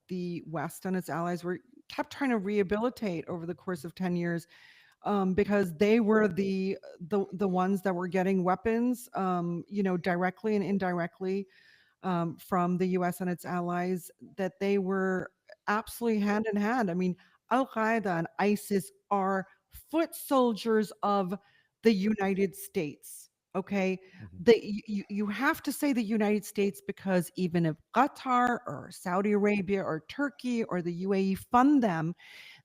the West and its allies were kept trying to rehabilitate over the course of 10 years, because they were the ones that were getting weapons, directly and indirectly, from the US and its allies, that they were absolutely hand in hand. I mean, Al Qaeda and ISIS are foot soldiers of the United States. Okay. Mhm. You have to say the United States, because even if Qatar or Saudi Arabia or Turkey or the UAE fund them,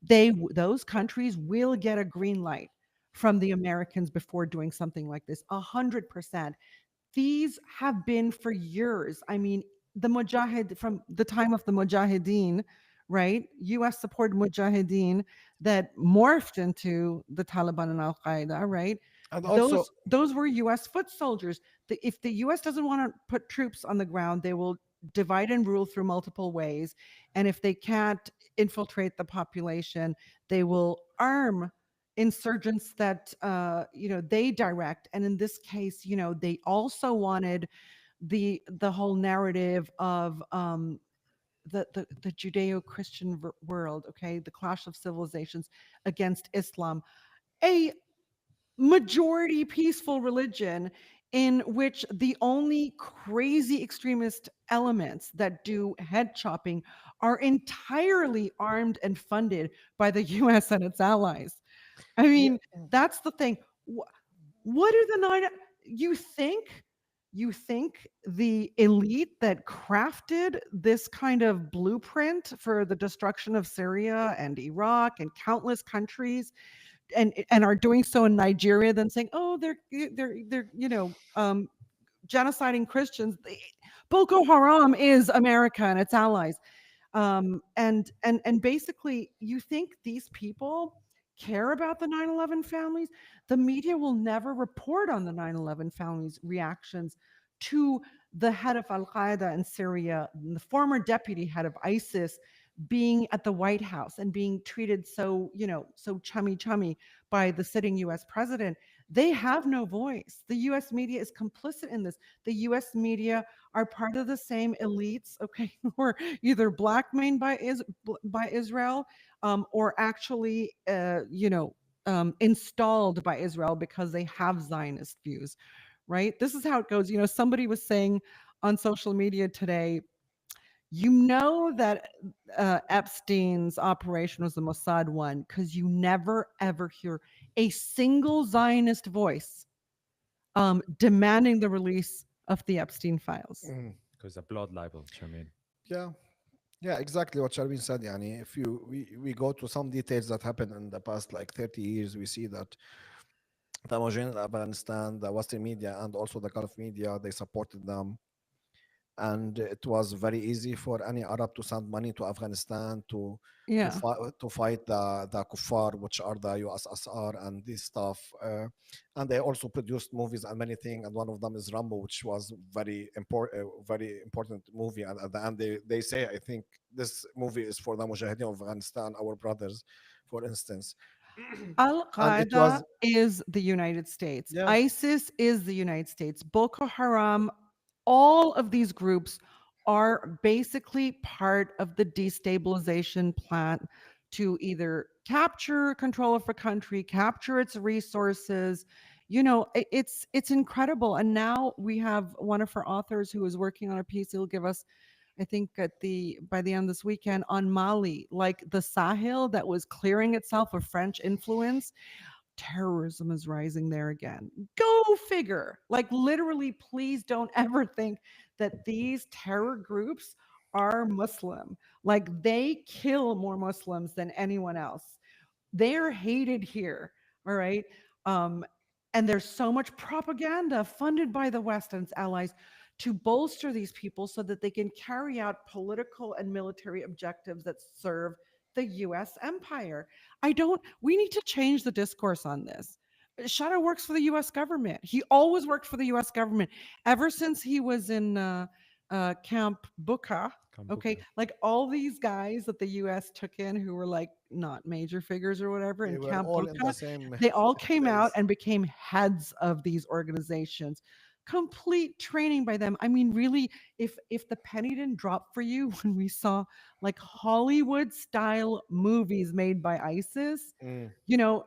those countries will get a green light from the Americans before doing something like this. 100%. These have been for years. I mean, the Mujahid, from the time of the Mujahideen, right? US supported mujahideen that morphed into the Taliban and Al Qaeda, right? And also, Those were US foot soldiers. If the US doesn't want to put troops on the ground, they will divide and rule through multiple ways. And if they can't infiltrate the population, they will arm insurgents that they direct. And in this case, they also wanted the whole narrative of the Judeo-Christian world, okay, the clash of civilizations against Islam, a majority peaceful religion in which the only crazy extremist elements that do head chopping are entirely armed and funded by the US and its allies. I yeah, mean, that's the thing. What are the nine? You think you think the elite that crafted this kind of blueprint for the destruction of Syria and Iraq and countless countries and are doing so in Nigeria, then saying, "Oh, they're genociding Christians." Boko Haram is America and its allies. And basically, you think these people care about the 9/11 families? The media will never report on the 9/11 families' reactions to the head of Al Qaeda in Syria, the former deputy head of ISIS, being at the White House and being treated so, so chummy chummy by the sitting US president. They have no voice. The US media is complicit in this. The US media are part of the same elites, okay, who are either blackmailed by Israel, or actually, installed by Israel because they have Zionist views, right? This is how it goes. Somebody was saying on social media today, that Epstein's operation was the Mossad one because you never ever hear a single Zionist voice demanding the release of the Epstein files. mm, Because a blood libel, Charmaine. yeah, yeah, exactly what Sharmin said. Yani, if we go to some details that happened in the past like 30 years, we see that the Mujahideen in Afghanistan, the Western media, and also the Gulf media, they supported them. And it was very easy for any Arab to send money to Afghanistan Yeah. to fight the kuffar, which are the USSR and this stuff. And they also produced movies and many things. And one of them is Rambo, which was very important movie. And at the end, they say, I think this movie is for the Mujahideen of Afghanistan, our brothers, for instance. Al And it Qaeda was, is the United States. yeah, ISIS is the United States. Boko Haram, all of these groups are basically part of the destabilization plan to either capture control of a country, capture its resources. It's incredible. And now we have one of our authors who is working on a piece. He'll give us, I think, by the end of this weekend, on Mali, like the Sahel that was clearing itself of French influence. Terrorism is rising there again. Go figure. Like, literally, please don't ever think that these terror groups are Muslim. Like, they kill more Muslims than anyone else. They're hated here. All right. Um, and there's so much propaganda funded by the West and its allies to bolster these people so that they can carry out political and military objectives that serve the US empire. We need to change the discourse on this. Shadow works for the US government. He always worked for the US government ever since he was in Camp Buka. Okay, Kambuka. like all these guys that the US took in who were like not major figures or whatever they in were Camp all in the Buka, same they all came out place. and became heads of these organizations. Complete training by them. I mean, really, if the penny didn't drop for you when we saw like Hollywood style movies made by ISIS, Mm.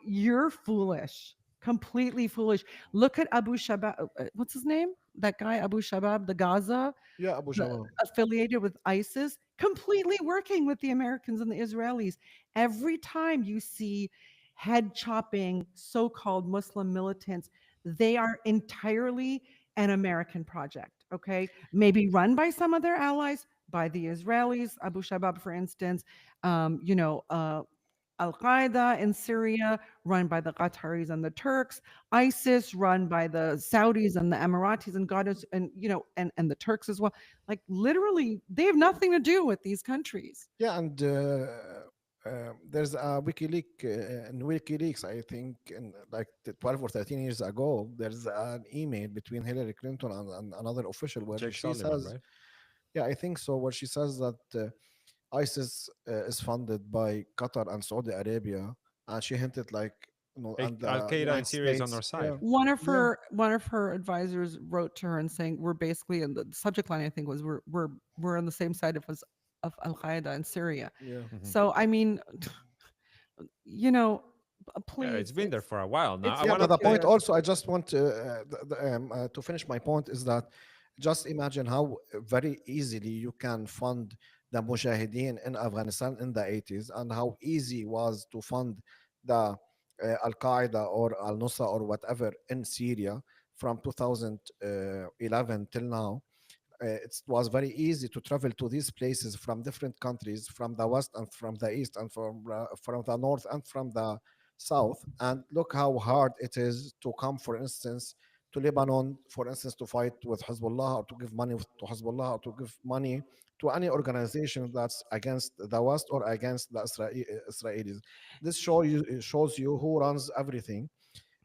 you're foolish. Completely foolish. Look at Abu Shabab. What's his name? That guy, Abu Shabab, the Gaza, Yeah, Abu the Jamal. affiliated with ISIS, completely working with the Americans and the Israelis. Every time you see head chopping so-called Muslim militants, they are entirely an American project, okay? Maybe run by some of their allies, by the Israelis, Abu Shabab, for instance, um, you know, uh, Al Qaeda in Syria, run by the Qataris and the Turks, ISIS, run by the Saudis and the Emiratis, and God is, and and the Turks as well. Like literally, they have nothing to do with these countries. Yeah, and there's a in WikiLeaks, I think, in like 12 or 13 years ago, there's an email between Hillary Clinton and another official where Jake she Sullivan, says, right? yeah, I think so, where she says that ISIS is funded by Qatar and Saudi Arabia, and she hinted like, and Al the Qaeda in United Syria is on States, our side. yeah, yeah, One of her advisors wrote to her and saying we're basically, in the subject line I think was we're on the same side of Al Qaeda in Syria. yeah. Mhm. So I mean, you know, Yeah, it's please, been there for a while now. it's I Yeah, want but the point ridiculous. also, I just want to finish my point is that just imagine how very easily you can fund the Mujahideen in Afghanistan in the 80s and how easy was to fund the Al Qaeda or Al Nusra or whatever in Syria from 2011 till now. It was very easy to travel to these places from different countries, from the west and from the east and from the north and from the south. And look how hard it is to come, for instance, to Lebanon, for instance, to fight with Hezbollah or to give money to Hezbollah or to give money to any organization that's against the West or against the Israelis. This shows you who runs everything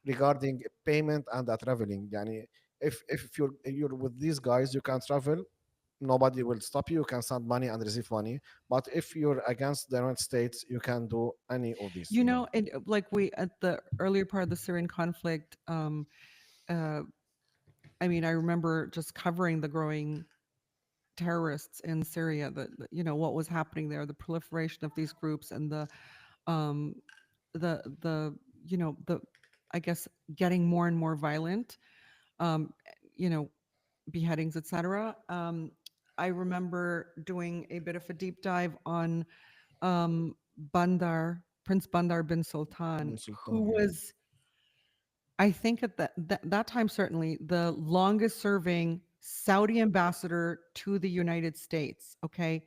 regarding payment and the traveling. Yani if you're with these guys, you can travel. Nobody will stop you. You can send money and receive money. But if you're against the United States, you can do any of these You things. know, and like we at the earlier part of the Syrian conflict, uh, I mean, I remember just covering the growing terrorists in Syria, what was happening there, the proliferation of these groups, and um, the the I guess getting more and more violent, um, you know, beheadings, etc. I remember doing a bit of a deep dive on Prince Bandar bin Sultan, Bin who Sultan, yeah. was, I think at that time, certainly the longest serving Saudi ambassador to the United States. Okay.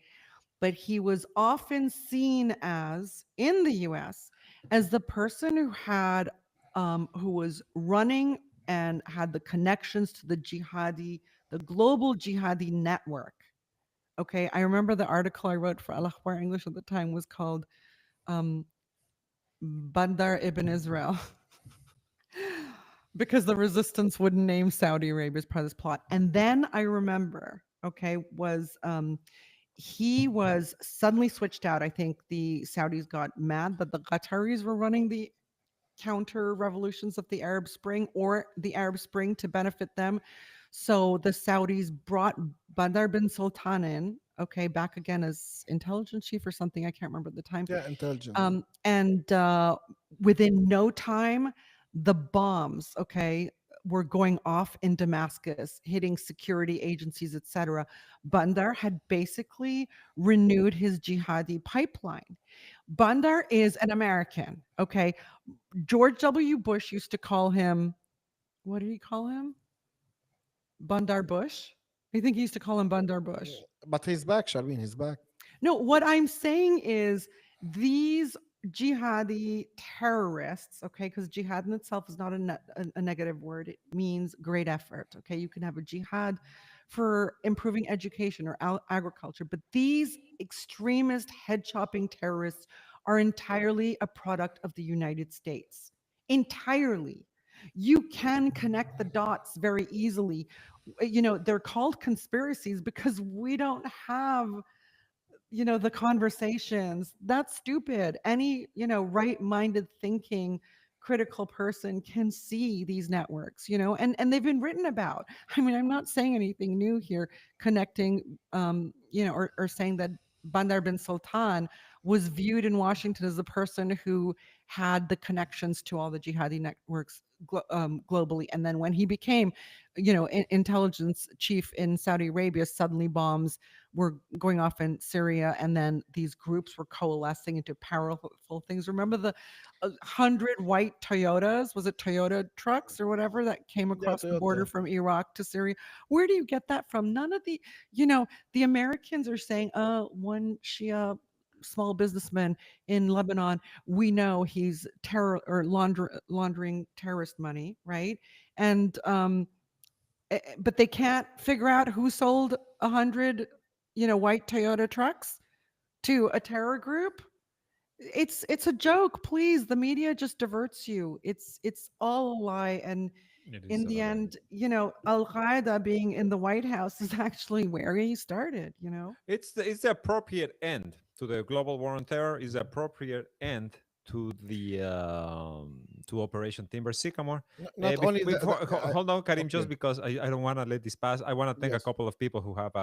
But he was often seen as, in the US, as the person who was running and had the connections to the global jihadi network. Okay. I remember the article I wrote for Al Akhbar English at the time was called um, Bandar ibn Israel. Because the resistance wouldn't name Saudi Arabia as part of this plot. And then I remember, okay, was he was suddenly switched out. I think the Saudis got mad that the Qataris were running the counter revolutions of the Arab Spring, or the Arab Spring to benefit them. So the Saudis brought Bandar bin Sultan in, okay, back again as intelligence chief or something. I can't remember at the time. Yeah, intelligence. And within no time, the bombs, okay, were going off in Damascus, hitting security agencies, etc. Bandar had basically renewed his jihadi pipeline. Bandar is an American, okay? George W. Bush used to call him, what did he call him? Bandar Bush? I think he used to call him Bandar Bush. But he's back, Sharwin. He's back. No, what I'm saying is these jihadi terrorists, okay, because jihad in itself is not a negative word. It means great effort, okay? You can have a jihad for improving education or agriculture, but these extremist head chopping terrorists are entirely a product of the United States. Entirely. You can connect the dots very easily. They're called conspiracies because we don't have the conversations. That's stupid. Any right-minded thinking critical person can see these networks, and they've been written about. I mean, I'm not saying anything new here, connecting or saying that Bandar bin Sultan was viewed in Washington as the person who had the connections to all the jihadi networks globally, and then when he became intelligence chief in Saudi Arabia, suddenly bombs were going off in Syria, and then these groups were coalescing into powerful things. Remember the 100 white Toyotas? Was it Toyota trucks or whatever that came Yeah, across the border Toyota. from Iraq to Syria? Where do you get that from? None of the Americans are saying, one Shia small businessman in Lebanon, we know he's terror or laundering terrorist money, right? And but they can't figure out who sold 100, white Toyota trucks to a terror group. It's a joke, please. The media just diverts you. It's all a lie, and It is in all the about. end, Al Qaeda being in the White House is actually where he started. It's the appropriate end to the global war on terror. Is the appropriate end to Operation Timber Sycamore. Not only Hold on, Karim, okay, just because I don't want to let this pass. I want to thank a yes, couple of people who have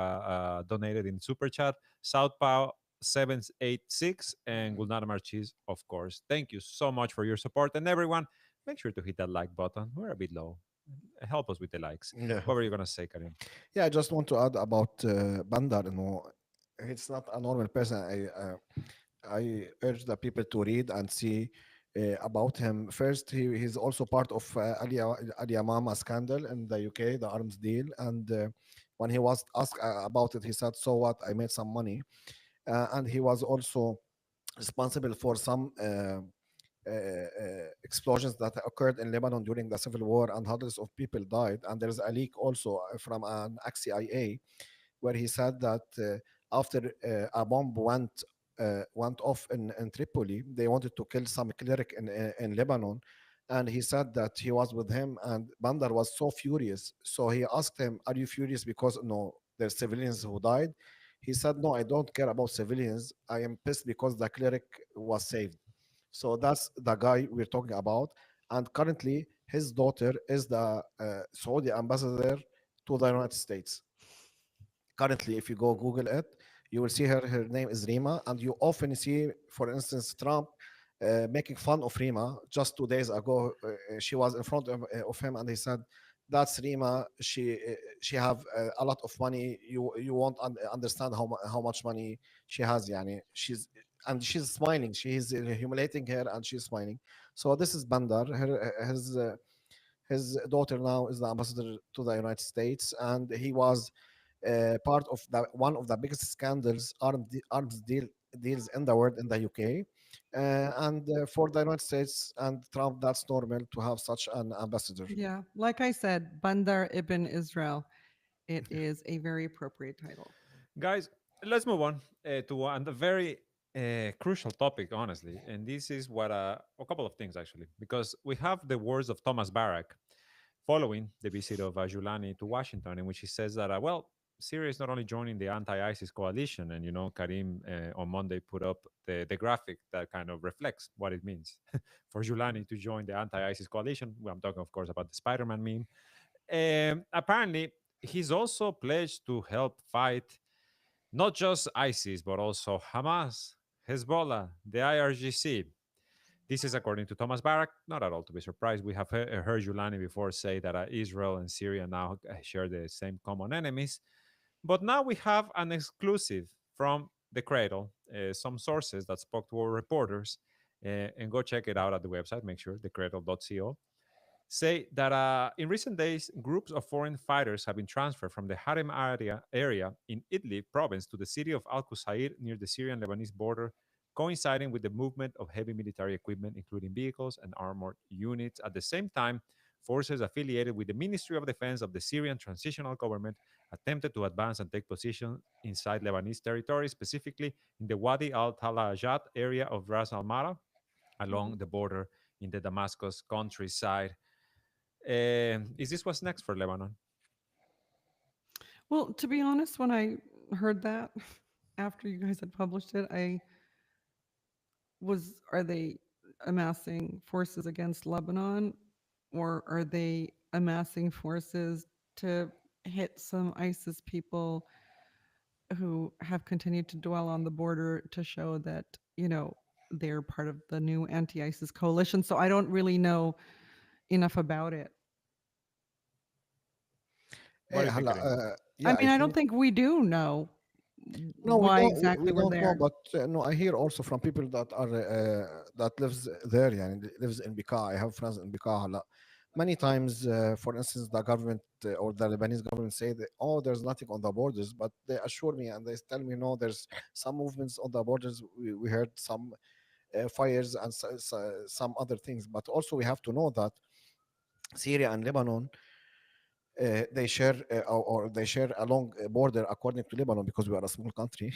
donated in super chat. Southpaw 786 and Gulnara Marchis, of course. Thank you so much for your support, and everyone, make sure to hit that like button. We're a bit low. Help us with the likes. yeah. What were you gonna say, Karim? Yeah, I just want to add about Bandar. It's not a normal person. I urge the people to read and see about him. First, he's also part of Ali Amama scandal in the UK, the arms deal. And when he was asked about it, he said, "So what? I made some money." And he was also responsible for some explosions that occurred in Lebanon during the civil war, and hundreds of people died. And there's a leak also from an ex-CIA where he said that after a bomb went off in Tripoli, they wanted to kill some cleric in Lebanon, and he said that he was with him, and Bandar was so furious. So he asked him, "Are you furious because no, there's civilians who died?" He said, "No, I don't care about civilians. I am pissed because the cleric was saved." So that's the guy we're talking about, and currently his daughter is the Saudi ambassador to the United States. Currently, if you go Google it, you will see her name is Rima, and you often see, for instance, Trump making fun of Rima. Just 2 days ago, she was in front of him, and he said, "That's Rima. She have a lot of money. You won't understand how much money she has. Yani she's smiling. She's humiliating her, and she's smiling. So this is Bandar. His daughter now is the ambassador to the United States, and he was part of one of the biggest scandals, arms deals in the world in the UK. And for the United States and Trump, that's normal to have such an ambassador. Yeah, like I said, Bandar ibn Israel. It is a very appropriate title. Guys, let's move on to one the very crucial topic, honestly, and this is what a couple of things actually, because we have the words of Thomas Barrack following the visit of Julani to Washington, in which he says that well, Syria is not only joining the anti-ISIS coalition, and Karim on Monday put up the graphic that kind of reflects what it means for Julani to join the anti-ISIS coalition. Well, I'm talking, of course, about the Spider-Man meme. Apparently, he's also pledged to help fight not just ISIS, but also Hamas, Hezbollah, the IRGC. This is according to Thomas Barak. Not at all to be surprised. We have heard Julani before say that Israel and Syria now share the same common enemies. But now we have an exclusive from the Cradle, some sources that spoke to our reporters, and go check it out at the website. Make sure thecradle.co say that in recent days, groups of foreign fighters have been transferred from the Harem area in Idlib province to the city of Al Qusair near the Syrian Lebanese border, coinciding with the movement of heavy military equipment, including vehicles and armored units. At the same time, forces affiliated with the Ministry of Defense of the Syrian Transitional Government attempted to advance and take position inside Lebanese territory, specifically in the Wadi al Talajat area of Ras al Mara, Mhm. along the border in the Damascus countryside. Is this what's next for Lebanon? Well, to be honest, when I heard that after you guys had published it, are they amassing forces against Lebanon, or are they amassing forces to hit some ISIS people who have continued to dwell on the border to show that, they're part of the new anti-ISIS coalition? So I don't really know enough about it. What do you think, هلا, Karim? I yeah, I mean, I don't think think we do know no, we why don't. exactly We we're don't know, there. but no, I hear also from people that are that lives there, يعني lives in Bekaa. I have friends in Bekaa. هلا. many times, for instance, the government or the Lebanese government say that, oh, there's nothing on the borders, but they assure me and they tell me, no, there's some movements on the borders. We heard some fires and some other things, but also we have to know that Syria and Lebanon, they share or they share a long border according to Lebanon, because we are a small country.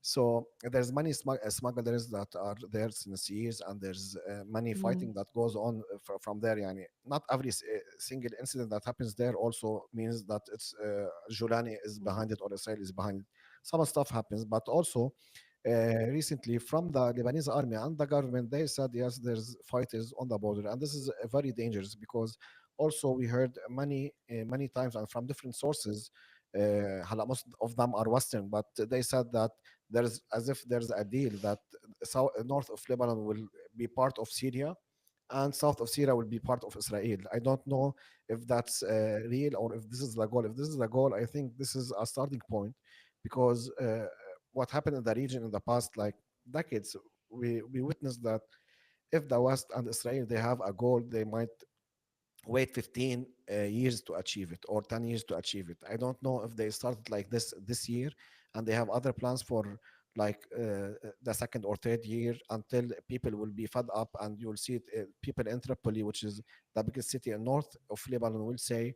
So there's many smugglers that are there since years, and there's many Mm, fighting that goes on from there. Yani not every single incident that happens there also means that it's Julani is behind it or Israel is behind it. Some stuff happens, but also recently from the Lebanese army and the government, they said yes, there's fighters on the border, and this is very dangerous, because also we heard many times and from different sources. هلا most of them are Western, but they said that there's as if there's a deal that south, north of Lebanon will be part of Syria, and south of Syria will be part of Israel. I don't know if that's real or if this is the goal. If this is the goal, I think this is a starting point, because what happened in the region in the past, like decades, we witnessed that if the West and Israel they have a goal, they might wait 15 years to achieve it, or 10 years to achieve it. I don't know if they started like this year and they have other plans for like the second or third year, until people will be fed up, and you'll see it, people in Tripoli, which is the biggest city in north of Lebanon, will say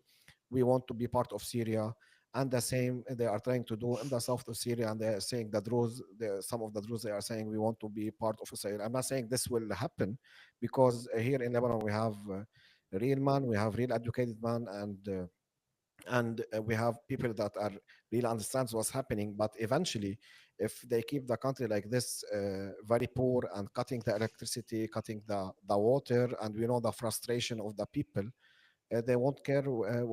we want to be part of Syria. And the same they are trying to do in the south of Syria, and they're saying the Druze, some of the Druze, they are saying we want to be part of Israel. I'm not saying this will happen, because here in Lebanon we have real man, we have real educated man, and we have people that are really understands what's happening. But eventually, if they keep the country like this, very poor, and cutting the electricity, cutting the water, and we know the frustration of the people, they won't care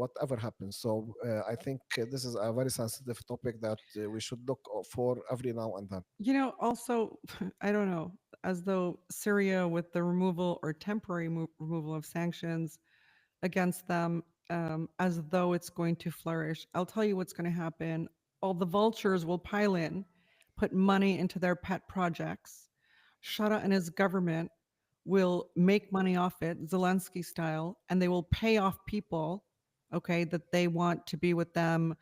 whatever happens. So I think this is a very sensitive topic that we should look for every now and then. Also, I don't know, as though Syria, with the removal or temporary removal of sanctions against them, as though it's going to flourish. I'll tell you what's going to happen. All the vultures will pile in, put money into their pet projects. Shara and his government will make money off it, Zelensky style, and they will pay off people, okay, that they want to be with them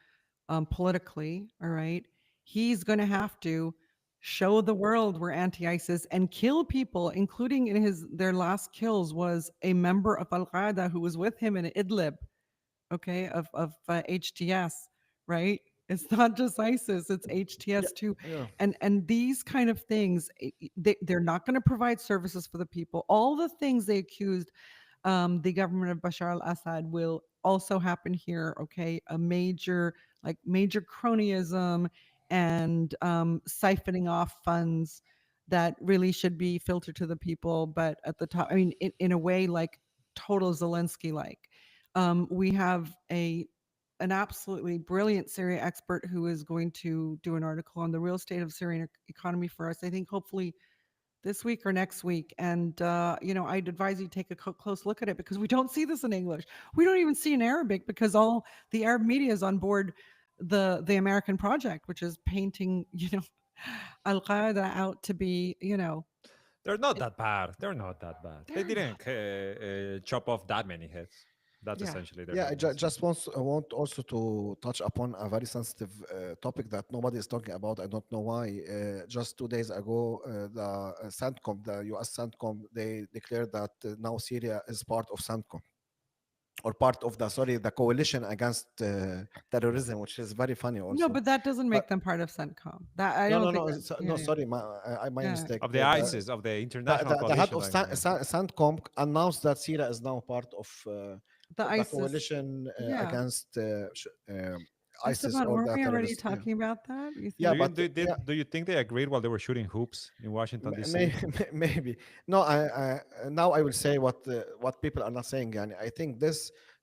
politically. All right. He's going to have to show the world we're anti-ISIS and kill people, including in their last kills was a member of Al Qaeda who was with him in Idlib, okay, of HTS, right? It's not just ISIS; it's Yeah, HTS too, yeah. and these kind of things, they're not going to provide services for the people. All the things they accused the government of Bashar al-Assad will also happen here. Okay, major cronyism and siphoning off funds that really should be filtered to the people, but at the top, I mean, in a way, like total Zelensky like. We have an absolutely brilliant Syria expert who is going to do an article on the real state of Syrian economy for us. I think hopefully this week or next week. And, I'd advise you take a close look at it because we don't see this in English. We don't even see in Arabic because all the Arab media is on board the American project, which is painting, Al Qaeda out to be, They're not that bad. They're not that bad. They they're not. didn't chop off that many heads. That's Yeah. essentially their Yeah, weakness. just want also to touch upon a very sensitive topic that nobody is talking about. I don't know why. Just 2 days ago, the CENTCOM, the U.S. CENTCOM, they declared that now Syria is part of CENTCOM, or part of the, sorry, the coalition against terrorism, which is very funny No, also. but that doesn't But make them part of CENTCOM. That I no, don't no, think no, that. no. Yeah, yeah, Sorry, my yeah. mistake. Of the ISIS, of the international The head coalition of that you meant. CENTCOM announced that Syria is now part The of the ISIS. coalition Yeah. against ISIS, Esteban, or weren't the we already terrorists. Yeah, talking about that? You yeah, Do think? you but do, yeah, do you think they agreed while they were shooting hoops in Washington D.C.? maybe. No, now I will say what people are not saying. And I think this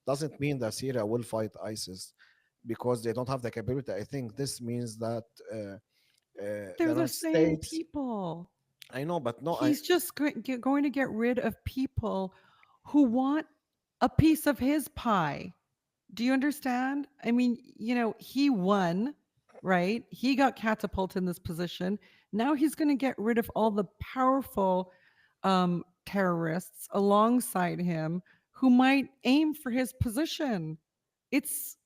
doesn't mean that Syria will fight ISIS because they don't have the capability. I think this means that the They're the United same States. people. I know, but no, I He's just going to get rid of people who want a piece of his pie. Do you understand? I mean, he won, right? He got catapulted in this position. Now he's going to get rid of all the powerful terrorists alongside him who might aim for his position. It's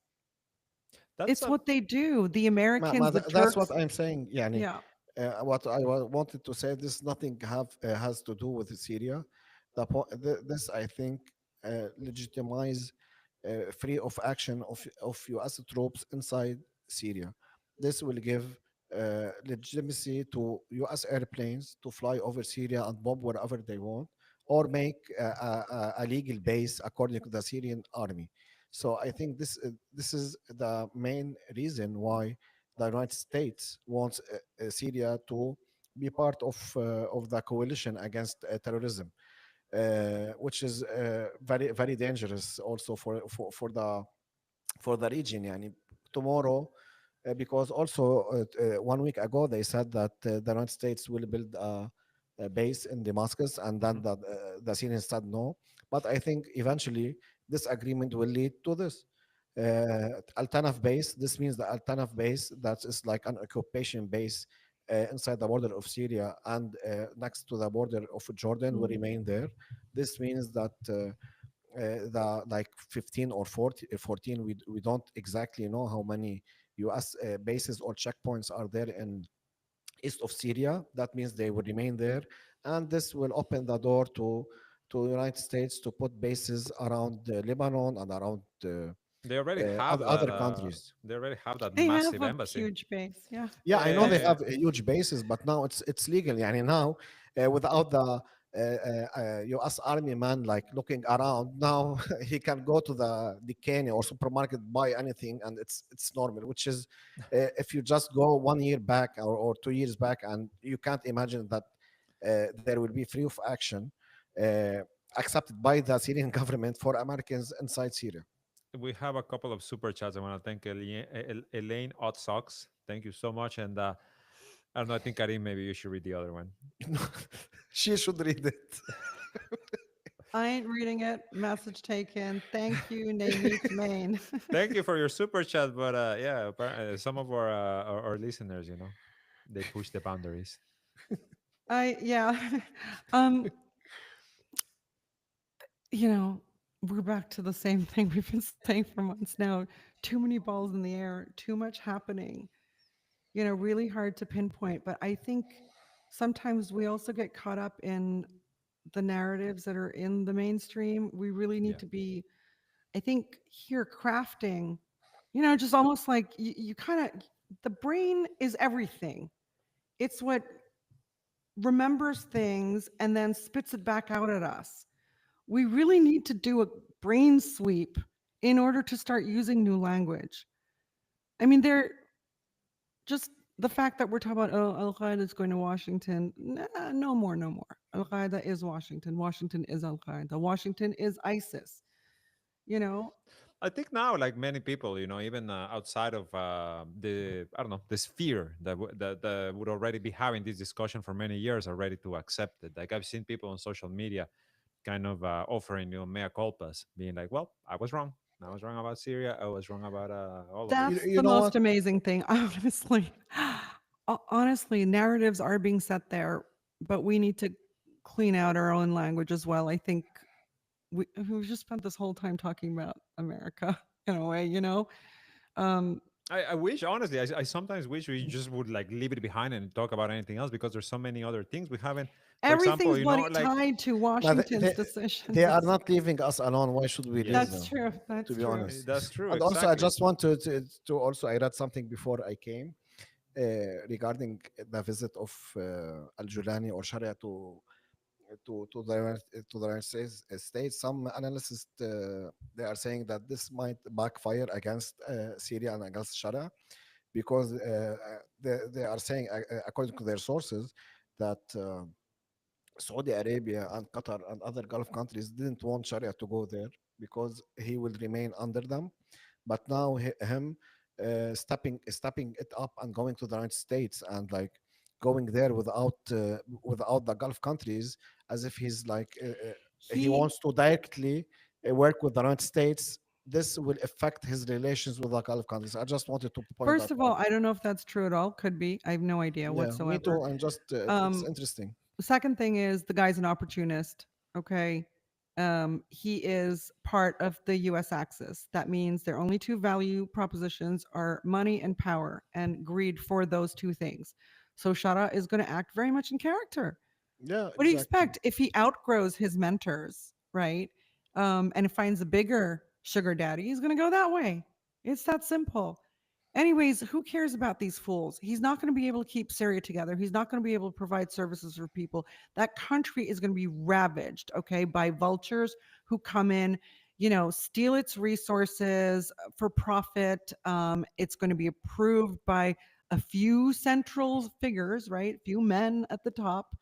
That's it's a what they do. The Americans, the That's what Turks. I'm saying. Yani, Yeah. what wanted to say, this nothing has to do with Syria. This I think legitimize free of action of U.S. troops inside Syria. This will give legitimacy to U.S. airplanes to fly over Syria and bomb wherever they want, or make a legal base according to the Syrian army. So I think this is the main reason why the United States wants Syria to be part of the coalition against terrorism, which is very dangerous also for the region. Yani tomorrow, because also 1 week ago they said that the United States will build a base in Damascus, and then Mhm. the Syrians said no. But I think eventually this agreement will lead to this. Al Tanaf base. This means the Al Tanaf base, that is like an occupation base inside the border of Syria and next to the border of Jordan, will Mm. remain there. This means that the like 15 or 40, 14, we don't exactly know how many US bases or checkpoints are there in east of Syria. That means they will remain there, and this will open the door to United States to put bases around Lebanon and around They already have that. other countries. They already have that They have massive a embassy. huge base. Yeah. Yeah, I know they That's Uh, have huge bases, but now it's legal. Yani now, without the U.S. Army man like looking around, now he can go to the Decane or supermarket, buy anything, and it's normal. Which is, if you just go 1 year back or 2 years back, and you can't imagine that there will be free of action uh, accepted by the Syrian government for Americans inside Syria. we have a couple of super chats. I want to thank Elaine Odd Socks. Thank you so much. And I don't know. I think Karim, maybe you should read the other one. She should read it. I ain't reading it. Message taken. Thank you, Name Meets Maine. Thank you for your super chat. But yeah, some of our listeners, they push the boundaries. Yeah. um, you know, we're back to the same thing we've been saying for months now. Too many balls in the air, too much happening. Really hard to pinpoint. But I think sometimes we also get caught up in the narratives that are in the mainstream. We really need Yeah, to be, I think, here crafting, just almost like you kind of, the brain is everything. It's what remembers things and then spits it back out at us. We really need to do a brain sweep in order to start using new language. I mean, they're just the fact that we're talking about, oh, Al Qaeda is going to Washington. Nah, no more, no more. Al Qaeda is Washington. Washington is Al Qaeda. Washington is ISIS. You know, I think now, like many people, even outside of the I don't know the sphere that would already be having this discussion for many years, are ready to accept it. Like I've seen people on social media kind of offering mea culpas, being like, "Well, I was wrong. I was wrong about Syria. I was wrong about all of You, this." that's you the know what? most amazing thing. Honestly, honestly, narratives are being set there, but we need to clean out our own language as well. I think we've just spent this whole time talking about America in a way. Um, I wish, honestly, I sometimes wish we just would like leave it behind and talk about anything else, because there's so many other things we haven't. For example, Everything's bloody like tied to Now Washington's decisions. they are It's not leaving us alone. Why should we leave That's them? yes, true. To That's be true. honest. that's true, And also, I exactly. just want to also, I read something before I came regarding the visit of Al Julani or Sharia to the United States. Some analysts they are saying that this might backfire against Syria and against Sharia, because they are saying, according to their sources, that Saudi Arabia and Qatar and other Gulf countries didn't want Sharia to go there because he will remain under them. But now him stepping it up and going to the United States and like going there without the Gulf countries, as if he's like he He wants to directly work with the United States. This will affect his relations with the Gulf countries. I just wanted to point First that of out. all, I don't know if that's true at all. Could be. I have no idea Yeah, me whatsoever. too. I'm just it's Um, interesting. Second thing is the guy's an opportunist. Okay. He is part of the US axis. That means their only two value propositions are money and power and greed for those two things. So Shara is going to act very much in character. Yeah, What do you exactly. expect if he outgrows his mentors, right? And finds a bigger sugar daddy, he's going to go that way. It's that simple. Anyways, who cares about these fools? He's not going to be able to keep Syria together. He's not going to be able to provide services for people. That country is going to be ravaged, okay, by vultures who come in, steal its resources for profit. It's going to be approved by a few central figures, right? A few men at the top,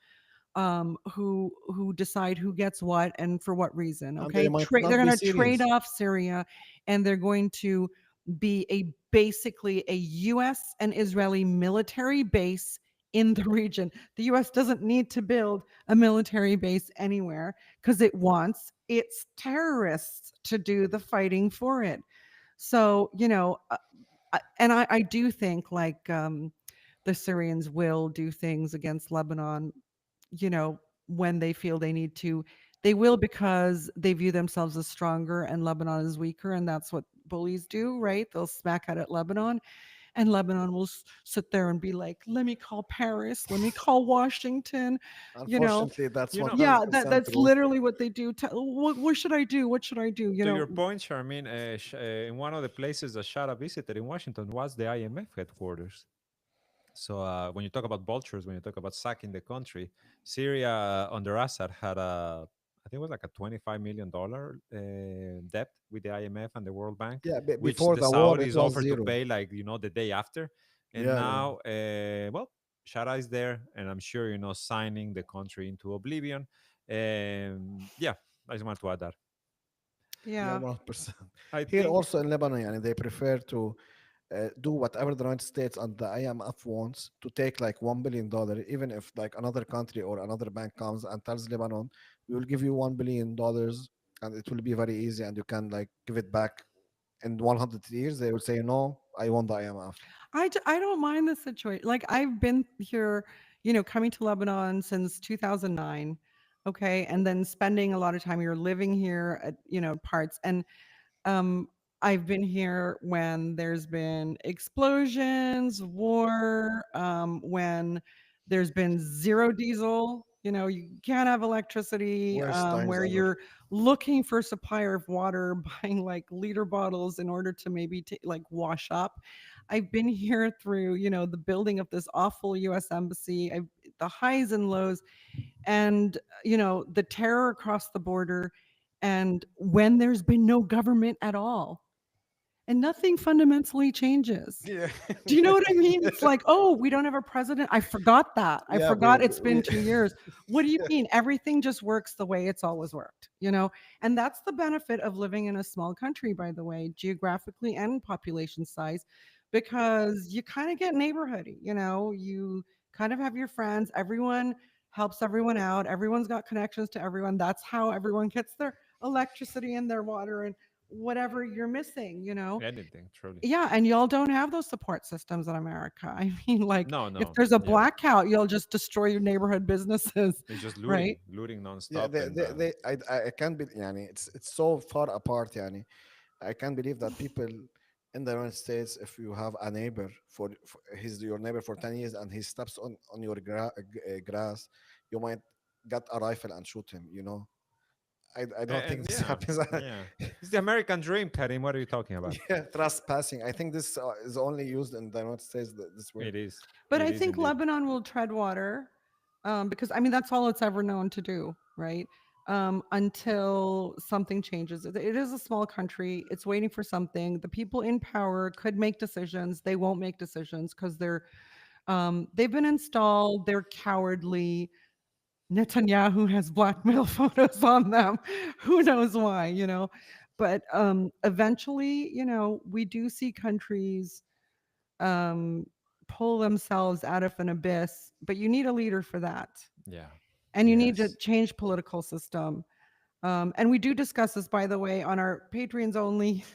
who decide who gets what and for what reason. And they Okay, might they're not going be to trade Syrians. off Syria, and they're going to be basically a U.S. and Israeli military base in the region. The U.S. doesn't need to build a military base anywhere because it wants its terrorists to do the fighting for it. So, I do think like the Syrians will do things against Lebanon, you know, when they feel they need to. They will because they view themselves as stronger and Lebanon is weaker. And that's what bullies do, right? They'll smack out at Lebanon, and Lebanon will sit there and be like, let me call Paris, let me call Washington, you know. Unfortunately, that's You know, 100% That's true. literally what they do. What should I do? What should I do? to your point, Charmin, in one of the places that Shara visited in Washington was the IMF headquarters. So when you talk about vultures, when you talk about sacking the country, Syria under Assad had I think it was like a $25 million debt with the IMF and the World Bank, Yeah, which before the the war, it Saudis was offered to zero. pay like the day after, and Yeah, yeah. now well, Shara is there, and I'm sure signing the country into oblivion. Yeah, I just want to add that. Yeah, Yeah. 100%. I Here think also in Lebanon, yani, they prefer to do whatever the United States and the IMF wants to take like $1 billion, even if like another country or another bank comes and tells Lebanon, we will give you $1 billion and it will be very easy and you can like give it back in 100 years. They will say, no, I want the IMF. I don't mind the situation. Like I've been here, coming to Lebanon since 2009. Okay. And then spending a lot of time here, living here at, parts. And um, I've been here when there's been explosions, war, when there's been zero diesel. You can't have electricity, Worst times where ever. you're looking for a supplier of water, buying like liter bottles in order to maybe like wash up. I've been here through, the building of this awful U.S. embassy, the highs and lows, and the terror across the border, and when there's been no government at all and nothing fundamentally changes. Yeah. Do you know what I mean? It's like, oh, we don't have a president. I forgot that. I Yeah, forgot it's been 2 years. What do you mean? Everything just works the way it's always worked? And that's the benefit of living in a small country, by the way, geographically and population size, because you kind of get neighborhoody. You kind of have your friends. Everyone helps everyone out. Everyone's got connections to everyone. That's how everyone gets their electricity and their water and whatever you're missing. anything truly. Yeah, and y'all don't have those support systems in America. I mean, like, No, if no, there's a yeah. blackout, you'll just destroy your neighborhood businesses, It's just right? looting yeah, nonstop, and I can't be, yani, it's so far apart, yani. I can't believe that people in the United States, if you have a neighbor for he's your neighbor for 10 years and he steps on your grass, you might get a rifle and shoot him. I don't think and this yeah, happens. yeah. It's the American dream, Karim. What are you talking about? Yeah, trespassing. I think this is only used in the United States. This word. It is. But It I is think indeed. Lebanon will tread water, because I mean that's all it's ever known to do, right? Until something changes. It is a small country. It's waiting for something. The people in power could make decisions. They won't make decisions because they've been installed. They're cowardly. Netanyahu has blackmail photos on them. Who knows why? But eventually, we do see countries um, pull themselves out of an abyss, but you need a leader for that. Yeah. And you need to Yes. change political system. And we do discuss this, by the way, on our Patreons only,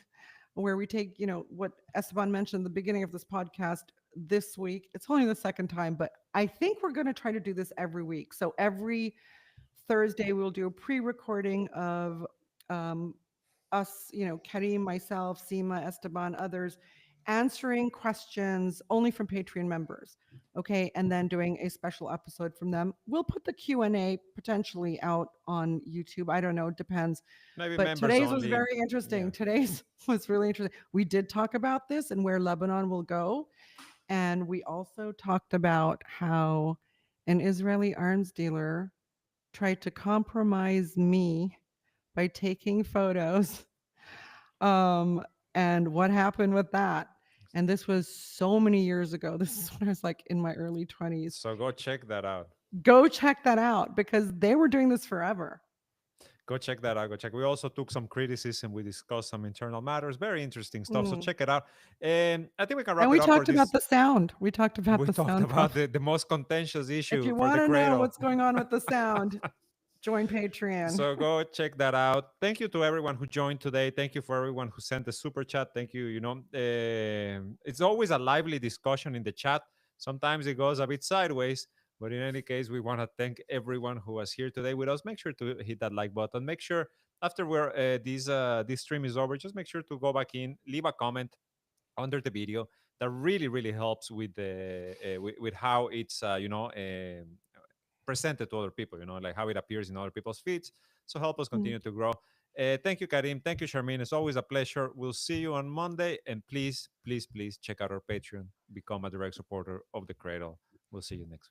where we take, what Esteban mentioned at the beginning of this podcast this week. It's only the second time, but I think we're going to try to do this every week. So every Thursday, we'll do a pre-recording of um, us, Karim, myself, Seema, Esteban, others, answering questions only from Patreon members. Okay, and then doing a special episode from them. We'll put the Q&A potentially out on YouTube. I don't know, it depends. Maybe But members today's was only. very interesting. Yeah. Today's was really interesting. We did talk about this and where Lebanon will go. And we also talked about how an Israeli arms dealer tried to compromise me by taking photos. Um, and what happened with that? And this was so many years ago. This is when I was like in my early 20s. So go check that out. Go check that out because they were doing this forever. Go check that out. Go check. We also took some criticism. We discussed some internal matters. Very interesting stuff. So Mm. check it out. And I think we can wrap And it we up for talked about this. the sound. We talked about We the talked sound. about Prof. the most contentious If issue you for the want to know cradle. what's going on with the sound, join Patreon. So go check that out. Thank you to everyone who joined today. Thank you for everyone who sent the super chat. Thank you. It's always a lively discussion in the chat. Sometimes it goes a bit sideways, but in any case, we want to thank everyone who was here today with us. Make sure to hit that like button. Make sure after this stream is over, just make sure to go back in, leave a comment under the video. That really really helps with the with how it's presented to other people, like how it appears in other people's feeds. So help us Mm. continue to grow. Thank you, Karim. Thank you, Charmaine. It's always a pleasure. We'll see you on Monday. And please, please, please check out our Patreon. Become a direct supporter of the Cradle. We'll see you next week.